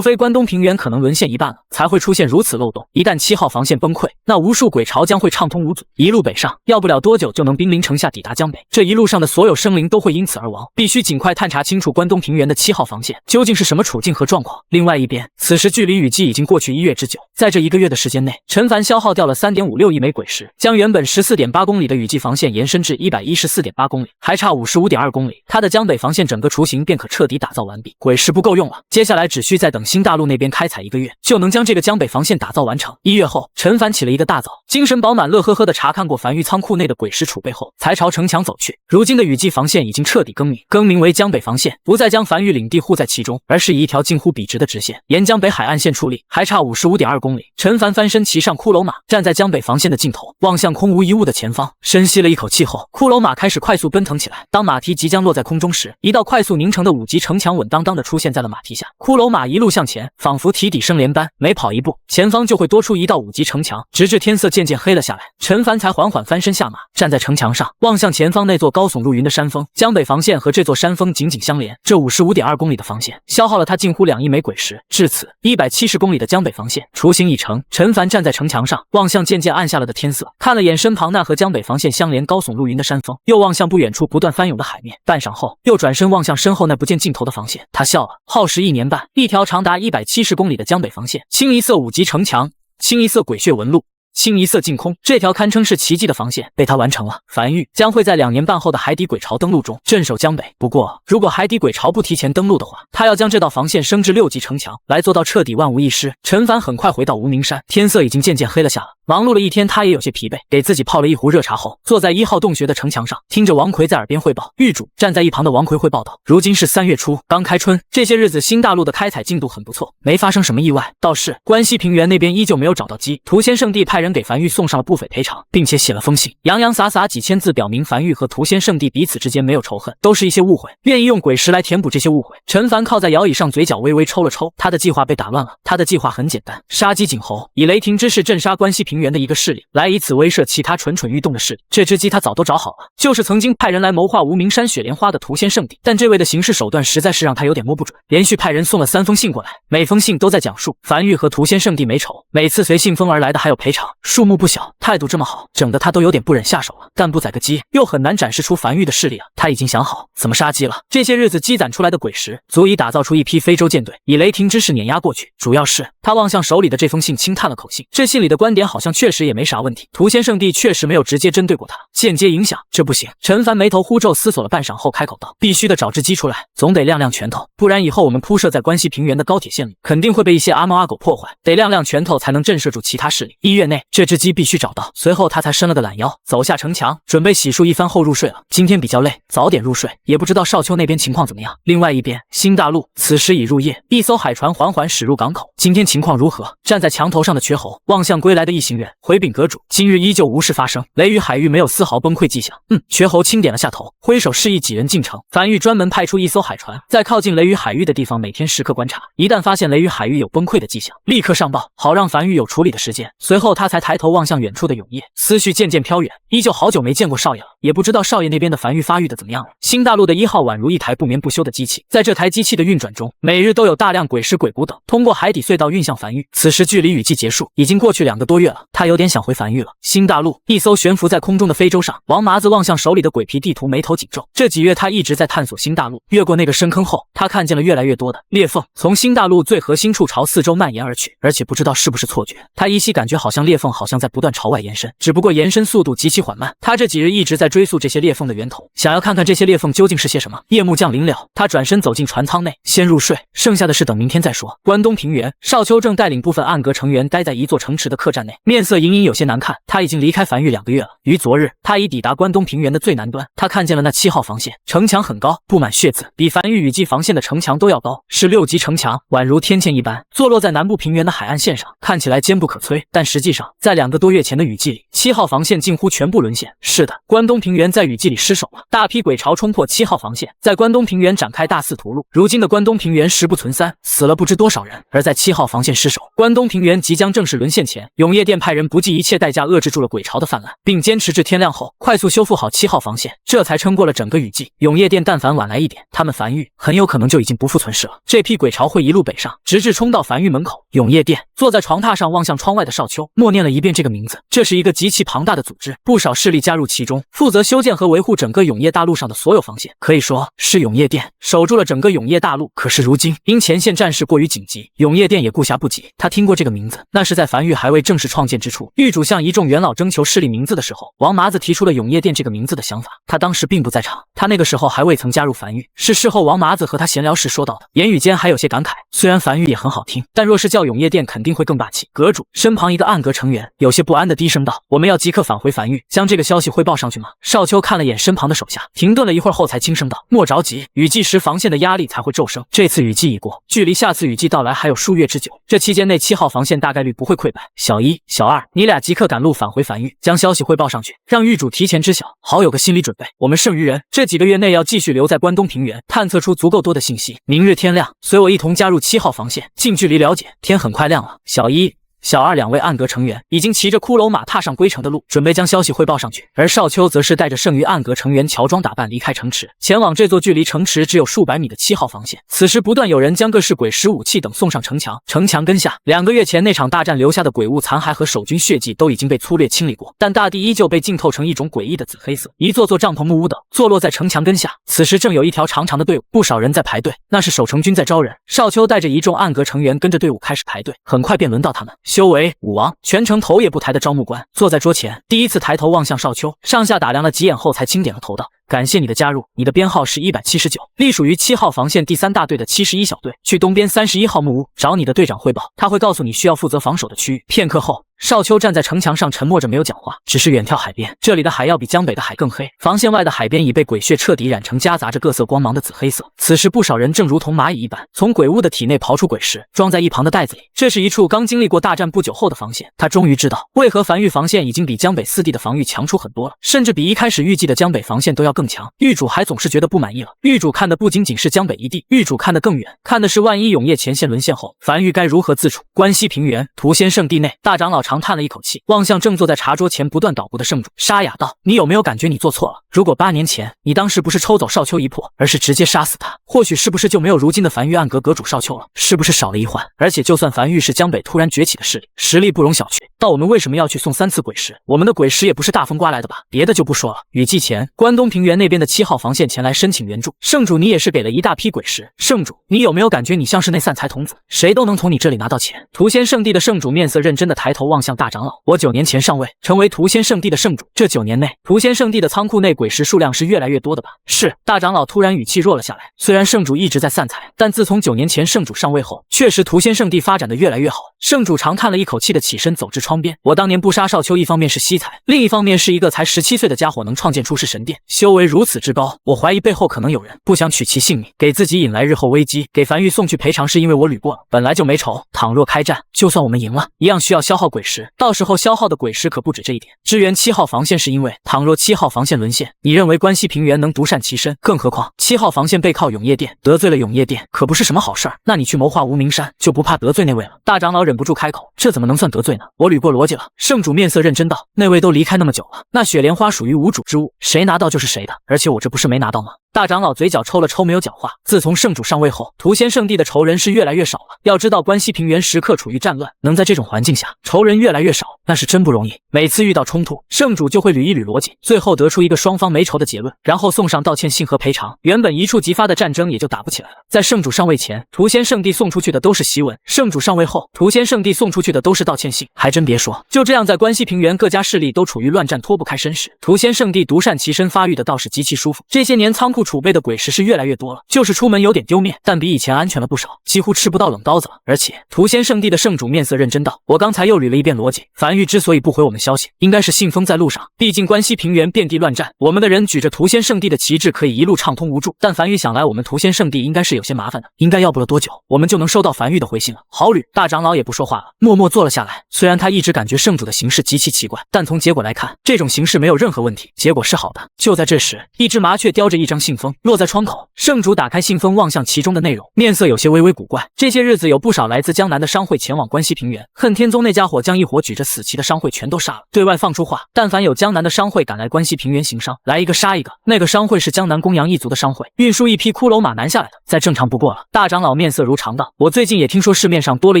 A: 非关东平原可能沦陷一半了，才会出现如此漏洞。一旦7号防线崩溃，那无数鬼潮将会畅通无阻，一路北上，要不了多久就能兵临城下，抵达江北。这一路上的所有生灵都会因此而亡，必须尽快探查清楚关东平原的7号防线究竟是什么处境和状况。另外一边，此此时距离雨季已经过去1月之久，在这1个月的时间内，陈凡消耗掉了3.56亿枚鬼石，将原本14.8公里的雨季防线延伸至114.8公里，还差55.2公里，他的江北防线整个雏形便可彻底打造完毕。鬼石不够用了，接下来只需再等新大陆那边开采1个月，就能将这个江北防线打造完成。1月后，陈凡起了一个大早，精神饱满，乐呵呵地查看过樊玉仓库内的鬼石储备后，才朝城墙走去。如今的雨季防线已经彻底更名为江北防线，不再将樊玉领地护在其中，而是以一条近乎笔直的直线沿江北海岸线矗立，还差55.2公里。陈凡翻身骑上骷髅马，站在江北防线的尽头，望向空无一物的前方，深吸了一口气后，骷髅马开始快速奔腾起来。当马蹄即将落在空中时，一道快速凝成的5级城墙稳当当的出现在了马蹄下。骷髅马一路向前，仿佛蹄底生莲般，每跑一步，前方就会多出一道5级城墙，直至天色渐渐黑了下来，陈凡才缓缓翻身下马，站在城墙上，望向前方那座高耸入云的山峰。江北防线和这座山峰紧紧相连，这55.2公里的防线消耗了他近乎2亿枚鬼石。至此，170公里的江北防线雏形已成。陈凡站在城墙上，望向渐渐暗下了的天色，看了眼身旁那和江北防线相连高耸入云的山峰，又望向不远处不断翻涌的海面。半晌后，又转身望向身后那不见尽头的防线，他笑了。耗时1年半，一条长达170公里的江北防线，清一色5级城墙，清一色鬼血纹路，清一色净空，这条堪称是奇迹的防线被他完成了。樊玉将会在2年半后的海底鬼潮登陆中镇守江北。不过，如果海底鬼潮不提前登陆的话，他要将这道防线升至6级城墙，来做到彻底万无一失。陈凡很快回到无名山，天色已经渐渐黑了下来。忙碌了一天，他也有些疲惫，给自己泡了一壶热茶后，坐在1号洞穴的城墙上，听着王奎在耳边汇报。狱主站在一旁的王奎汇报道：如今是3月初，刚开春，这些日子新大陆的开采进度很不错，没发生什么意外。倒是关西平原那边依旧没有找到鸡。屠仙圣地派人给樊玉送上了不菲赔偿，并且写了封信，洋洋洒洒几千字，表明樊玉和屠仙圣地彼此之间没有仇恨，都是一些误会，愿意用鬼石来填补这些误会。陈凡靠在摇椅上，嘴角微微抽了抽，他的计划被打乱了。他的计划很简单，杀鸡儆猴，以雷霆之势镇杀关西平原的一个势力，来以此威慑其他蠢蠢欲动的势力。这只鸡他早都找好了，就是曾经派人来谋划无名山雪莲花的屠仙圣地，但这位的行事手段实在是让他有点摸不准，连续派人送了3封信过来，每封信都在讲述樊玉和屠仙圣地没仇，每次随信封而来的还有赔偿，数目不小，态度这么好，整得他都有点不忍下手了。但不宰个鸡，又很难展示出樊玉的势力啊。他已经想好怎么杀鸡了。这些日子积攒出来的鬼石，足以打造出一批非洲舰队，以雷霆之势碾压过去。主要是他望向手里的这封信，轻叹了口气，这信里的观点好像确实也没啥问题。屠仙圣地确实没有直接针对过他，间接影响，这不行。陈凡眉头呼皱，思索了半晌后开口道：必须得找只鸡出来，总得亮亮拳头，不然以后我们铺设在关西平原的高铁线里，肯定会被一些阿猫阿狗破坏，得亮亮拳头才能震慑住其他势力。1月内这只鸡必须找到。随后他才伸了个懒腰，走下城墙，准备洗漱一番后入睡了。今天比较累，早点入睡。也不知道少丘那边情况怎么样。另外一边，新大陆此时已入夜，一艘海船缓缓驶入港口。今天情况如何？站在墙头上的瘸猴望向归来的一行人，回禀阁主，今日依旧无事发生，雷雨海域没有丝毫崩溃迹象。瘸猴轻点了下头，挥手示意几人进城。樊玉专门派出一艘海船，在靠近雷雨海域的地方每天时刻观察，一旦发现雷雨海域有崩溃的迹象，立刻上报，好让樊玉有处理的时间。随后他才抬头望向远处的永夜，思绪渐渐飘远，依旧好久没见过少爷了，也不知道少爷那边的樊玉发育的怎么样了。新大陆的1号宛如一台不眠不休的机器，在这台机器的运转中，每日都有大量鬼石鬼骨等通过海底隧道运向樊玉。此时距离雨季结束已经过去2个多月了，他有点想回樊玉了。新大陆一艘悬浮在空中的非洲上，王麻子望向手里的鬼皮地图，眉头紧皱。这几月他一直在探索新大陆，越过那个深坑后，他看见了越来越多的裂缝从新大陆最核心处朝四周蔓延而去，而且不知道是不是错觉，他依稀感觉好像裂缝好像在不断朝外延伸，只不过延伸速度极其缓慢。他这几日一直在追溯这些裂缝的源头，想要看看这些裂缝究竟是些什么。夜幕降临了，他转身走进船舱内，先入睡，剩下的事等明天再说。关东平原，邵秋正带领部分暗格成员待在一座城池的客栈内，面色隐隐有些难看。他已经离开樊玉2个月了，于昨日他已抵达关东平原的最南端，他看见了那7号防线，城墙很高，布满血渍，比樊玉雨季防线的城墙都要高，是6级城墙，宛如天堑一般，坐落在南部平原的海岸线上，看起来坚不可摧。但实际上，在2个多月前的雨季里，7号防线近乎全部沦陷。是的，关东平原在雨季里失守了，大批鬼潮冲破7号防线，在关东平原展开大肆屠戮。如今的关东平原十不存三，死了不知多少人。而在7号防线失守，关东平原即将正式沦陷前，永夜殿派人不计一切代价遏制住了鬼潮的泛滥，并坚持至天亮后快速修复好7号防线，这才撑过了整个雨季。永夜店但凡晚来一点，他们樊玉很有可能就已经不复存世了。这批鬼潮会一路北上，直至冲到樊玉门口。永夜店坐在床榻上望向窗外的少秋，默念了一遍这个名字。这是一个极其庞大的组织，不少势力加入其中，负责修建和维护整个永夜大陆上的所有防线，可以说是永夜店守住了整个永夜大陆。可是如今因前线战事过于紧急，永夜店也顾暇不及。他听过这个名字，那是在樊玉还未正式创建之初，狱主向一众元老征求势力名字的时候，王麻子提出了永夜店这个名字的想法。他当时并不在场，他那个时候还未曾加入樊玉，是事后王麻子和他闲聊时说到的，言语间还有些感慨。虽然樊玉也很好听，但若是叫永夜店肯定会更霸气。阁主身旁一个暗阁成员有些不安的低声道：“我们要即刻返回樊玉，将这个消息汇报上去吗？”少秋看了眼身旁的手下，停顿了一会儿后才轻声道：“莫着急，雨季时防线的压力才会骤升。这次雨季已过，距离下次雨季到来还有数月之久，这期间内7号防线大概率不会溃败。小一、小二，你俩即刻赶路返回樊玉，将消息汇报上去，让狱主提前知晓，好有个心理准备。我们剩余人这几个月内要继续留在关东平原，探测出足够多的信息。明日天亮，随我一同加入7号防线，近距离了解。天很快亮了。”小一、小二两位暗阁成员已经骑着骷髅马踏上归程的路，准备将消息汇报上去。而少秋则是带着剩余暗阁成员乔装打扮离开城池，前往这座距离城池只有数百米的7号防线。此时不断有人将各式鬼石武器等送上城墙，城墙根下2个月前那场大战留下的鬼物残骸和守军血迹都已经被粗略清理过，但大地依旧被浸透成一种诡异的紫黑色。一座座帐篷木屋等坐落在城墙根下，此时正有一条长长的队伍，不少人在排队，那是守城军在招人。少秋带着一众暗阁成员跟着队伍开始排队，很快便轮到他们。修为武王全程头也不抬的招募官坐在桌前，第一次抬头望向少秋，上下打量了几眼后才轻点了头道：“感谢你的加入，你的编号是179，隶属于7号防线第3大队的71小队，去东边31号木屋找你的队长汇报，他会告诉你需要负责防守的区域。”片刻后，少秋站在城墙上沉默着没有讲话，只是远眺海边，这里的海要比江北的海更黑，防线外的海边已被鬼血彻底染成夹杂着各色光芒的紫黑色。此时不少人正如同蚂蚁一般从鬼物的体内刨出鬼石，装在一旁的袋子里。这是一处刚经历过大战不久后的防线，他终于知道为何樊玉防线已经比江北4地的防御强出很多了，甚至比一开始预计的江北防线都要更强。狱主还总是觉得不满意了，狱主看的不仅仅是江北一地，狱主看得更远，看的是万一永夜前线沦陷后，樊玉该如何自处。关西平原屠仙圣地内，大长老长叹了一口气，望向正坐在茶桌前不断捣鼓的圣主沙哑道：“你有没有感觉你做错了？如果8年前你当时不是抽走少秋一魄，而是直接杀死他，或许是不是就没有如今的樊玉暗阁阁主少秋了？是不是少了一环？而且就算樊玉是江北突然崛起的势力，实力不容小觑，到我们为什么要去送3次鬼石？我们的鬼石也不是大风刮来的吧？别的就不说了，雨季前关东平原那边的7号防线前来申请援助，圣主你也是给了一大批鬼石，圣主你有没有感觉你像是那散财童子，谁都能从你这里拿到钱？”屠仙圣地的圣主面色认真的抬头望向大长老：“我9年前上位，成为屠仙圣地的圣主，这9年内，屠仙圣地的仓库内鬼石数量是越来越多的吧？”“是。”大长老突然语气弱了下来，虽然圣主一直在散财，但自从9年前圣主上位后，确实屠仙圣地发展的越来越好。圣主长叹了一口气的起身走至窗边：“我当年不杀少秋，一方面是惜才，另一方面是一个才17岁的家伙能创建出世神殿，修为如此之高，我怀疑背后可能有人不想取其性命，给自己引来日后危机。给樊玉送去赔偿是因为我捋过了，本来就没仇，倘若开战，就算我们赢了，一样需要消耗鬼石，到时候消耗的鬼石可不止这一点。支援7号防线是因为，倘若7号防线沦陷，你认为关西平原能独善其身？更何况7号防线背靠永夜殿，得罪了永夜殿可不是什么好事儿。那你去谋划无名山，就不怕得罪那位了？”大长老忍不住开口：“这怎么能算得罪呢？我捋过逻辑了。”圣主面色认真道：“那位都离开那么久了，那雪莲花属于无主之物，谁拿到就是谁的，而且我这不是没拿到吗？”大长老嘴角抽了抽，没有讲话。自从圣主上位后，屠仙圣地的仇人是越来越少了。要知道关西平原时刻处于战乱，能在这种环境下仇人越来越少，那是真不容易。每次遇到冲突，圣主就会捋一捋逻辑，最后得出一个双方没仇的结论，然后送上道歉信和赔偿，原本一触即发的战争也就打不起来了。在圣主上位前，屠仙圣地送出去的都是檄文，圣主上位后，屠仙圣地送出去的都是道歉信。还真别说，就这样在关西平原各家势力都处于乱战脱不开身时，屠仙圣地独善其身发育的倒是极其舒服。这些年仓库储备的鬼石是越来越多了，就是出门有点丢面，但比以前安全了不少，几乎吃不到冷刀子了。而且屠仙圣地的圣主面色认真道：“我刚才又捋了一遍逻辑，樊玉之所以不回我们消息，应该是信封在路上，毕竟关西平原遍地乱战，我们的人举着屠仙圣地的旗帜可以一路畅通无阻，但樊玉想来我们屠仙圣地应该是有些麻烦的，应该要不了多久，我们就能收到樊玉的回信了。好捋。”大长老也不说话了，默默坐了下来。虽然他一直感觉圣主的行事极其奇怪，但从结果来看，这种形式没有任何问题，结果是好的。就在这时，一只麻雀叼着一张信封落在窗口，圣主打开信封，望向其中的内容，面色有些微微古怪。这些日子有不少来自江南的商会前往关西平原，恨天宗那家伙将一伙举着死子期的商会全都杀了，对外放出话，但凡有江南的商会敢来关西平原行商，来一个杀一个。那个商会是江南公羊一族的商会，运输一批骷髅马南下来的，再正常不过了。大长老面色如常道：“我最近也听说市面上多了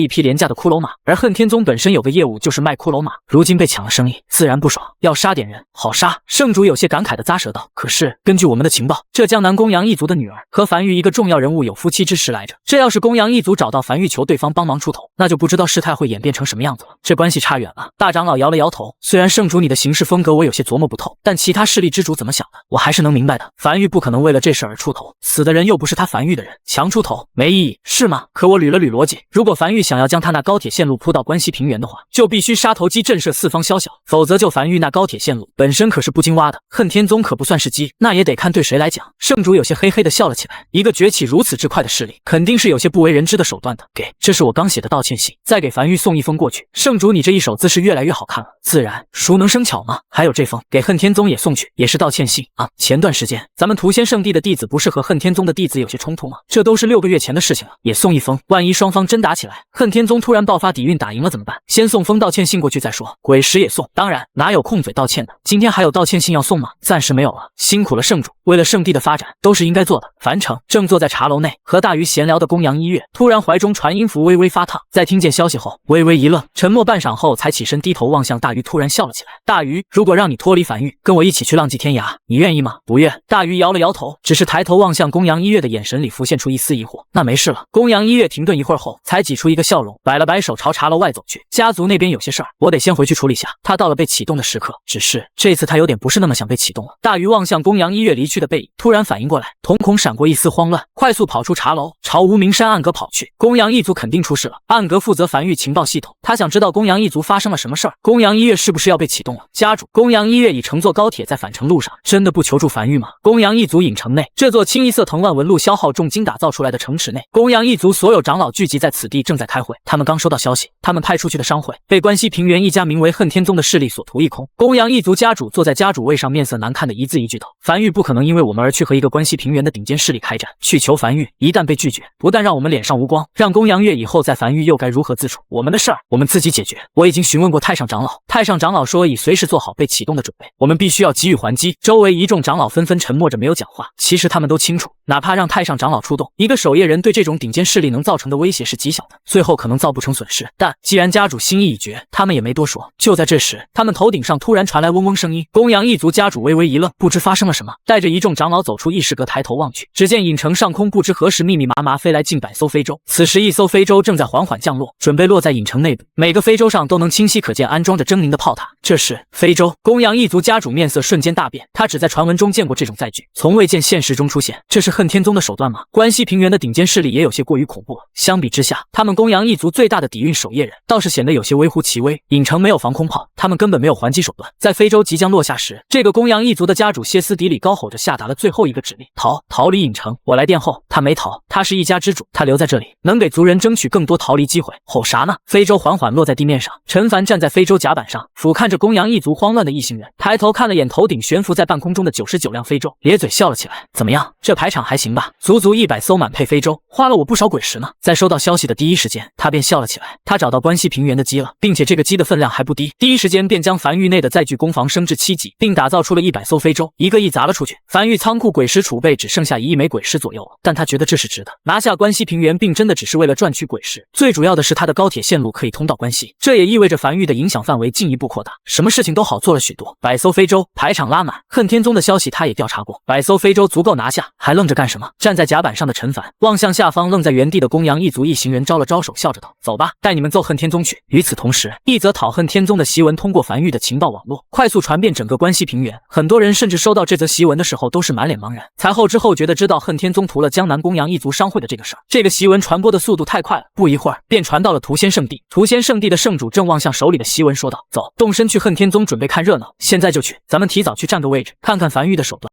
A: 一批廉价的骷髅马，而恨天宗本身有个业务就是卖骷髅马，如今被抢了生意，自然不爽，要杀点人，好杀。”圣主有些感慨地咂舌道：“可是根据我们的情报，这江南公羊一族的女儿和樊玉一个重要人物有夫妻之实来着。这要是公羊一族找到樊玉求对方帮忙出头，那就不知道事态会演变成什么样子了。这关系差远了。”大长老摇了摇头，虽然圣主你的行事风格我有些琢磨不透，但其他势力之主怎么想的，我还是能明白的。樊玉不可能为了这事而出头，死的人又不是他樊玉的人，强出头没意义，是吗？可我捋了捋逻辑，如果樊玉想要将他那高铁线路铺到关西平原的话，就必须杀头机震慑四方宵小，否则就樊玉那高铁线路本身可是不经挖的，恨天宗可不算是鸡，那也得看对谁来讲。圣主有些嘿嘿地笑了起来，一个崛起如此之快的势力，肯定是有些不为人知的手段的。这是我刚写的道歉信，再给樊玉送一封过去。圣主你这一手姿势越来越好看了，自然熟能生巧嘛。还有这封给恨天宗也送去，也是道歉信啊。前段时间咱们屠仙圣地的弟子不是和恨天宗的弟子有些冲突吗？这都是6个月前的事情了，也送一封，万一双方真打起来，恨天宗突然爆发底蕴打赢了怎么办？先送封道歉信过去再说。鬼石也送，当然哪有空嘴道歉的？今天还有道歉信要送吗？暂时没有了，辛苦了圣主，为了圣地的发展都是应该做的。樊城正坐在茶楼内和大鱼闲聊的公羊一月，突然怀中传音符微微发烫，在听见消息后微微一愣，沉默半晌后才起身低头望向大鱼，突然笑了起来。大鱼，如果让你脱离樊玉，跟我一起去浪迹天涯，你愿意吗？不愿。大鱼摇了摇头，只是抬头望向公羊一月的眼神里浮现出一丝疑惑。那没事了。公羊一月停顿一会儿后，才挤出一个笑容，摆了摆手朝茶楼外走去。家族那边有些事儿，我得先回去处理下。他到了被启动的时刻，只是这次他有点不是那么想被启动了。大鱼望向公羊一月离去的背影，突然反应过来，瞳孔闪过一丝慌乱，快速跑出茶楼，朝无名山暗阁跑去。公羊一族肯定出事了，暗阁负责樊玉情报系统，他想知道公羊一族发生了什么事儿，公羊一月是不是要被启动了？家主，公羊一月已乘坐高铁在返程路上，真的不求助樊玉吗？公羊一族影城内，这座清一色藤蔓纹路消耗重金打造出来的城池内，公羊一族所有长老聚集在此地，正在开会。他们刚收到消息，他们派出去的商会被关西平原一家名为恨天宗的势力所屠一空。公羊一族家主坐在家主位上，面色难看的一字一句道：“樊玉不可能因为我们而去和一个关西平原的顶尖势力开战，去求樊玉，一旦被拒绝，不但让我们脸上无光，让公羊月以后在樊玉又该如何自处？我们的事儿我们自己解决。我已经询问过太上长老，太上长老说已随时做好被启动的准备，我们必须要给予还击。”周围一众长老纷纷沉默着没有讲话。其实他们都清楚，哪怕让太上长老出动，一个守夜人对这种顶尖势力能造成的威胁是极小的，最后可能造不成损失。但既然家主心意已决，他们也没多说。就在这时，他们头顶上突然传来嗡嗡声音，公羊一族家主微微一愣，不知发生了什么，带着一众长老走出议事阁，抬头望去，只见影城上空不知何时密密麻麻飞来近100艘飞舟，此时一艘飞舟正在缓缓降落，准备落在影城内部，每个飞舟上都能清晰可见安装着狰狞的炮塔。这是飞舟。公羊一族家主面色瞬间大变，他只在传闻中见过这种载具，从未见现实中出现。这是恨天宗的手段吗？关西平原的顶尖势力也有些过于恐怖了。相比之下，他们公羊一族最大的底蕴守夜人倒是显得有些微乎其微。影城没有防空炮，他们根本没有还击手段。在非洲即将落下时，这个公羊一族的家主歇斯底里高吼着下达了最后一个指令：逃离影城。我来电后，他没逃，他是一家之主，他留在这里能给族人争取更多逃离机会。吼啥呢？非洲缓缓落在地面上，陈凡站在非洲甲板上，俯瞰着公羊一族慌乱的一行人，抬头看了眼头顶悬浮在半空中的99辆非洲，咧嘴笑了起来。怎么样，这排场还行吧？足足100艘满配非洲，花了我不少鬼石呢。在收到消息的第一时间，他便笑了起来。他找到关西平原的鸡了，并且这个鸡的分量还不低，第一时间便将樊玉内的载具攻防升至7级，并打造出了100艘非洲，一个一砸了出去。樊玉仓库鬼石储备只剩下1亿枚鬼石左右了，但他觉得这是值的。拿下关西平原并真的只是为了赚取鬼石，最主要的是他的高铁线路可以通到关西，这也意味着樊玉的影响范围进一步扩大，什么事情都好做了许多。100艘非洲排场拉满，恨天宗的消息他也调查过，100艘非洲足够拿下，还愣着干什么？站在甲板上的陈凡望向下方愣在原地的公羊一族一行人，招了招手，笑着道：“走吧，带你们揍恨天宗去。”与此同时，一则讨恨天宗的檄文通过樊玉的情报网络快速传遍整个关西平原，很多人甚至收到这则檄文的时候都是满脸茫然，才后知后觉的知道恨天宗屠了江南公羊一族商会的这个事儿。这个檄文传播的速度太快了，不一会儿便传到了屠仙圣地。屠仙圣地的圣主正望向手里的檄文说道：“走，动身去恨天宗，准备看热闹，现在就去，咱们提早去占个位置，看看樊玉的手段。”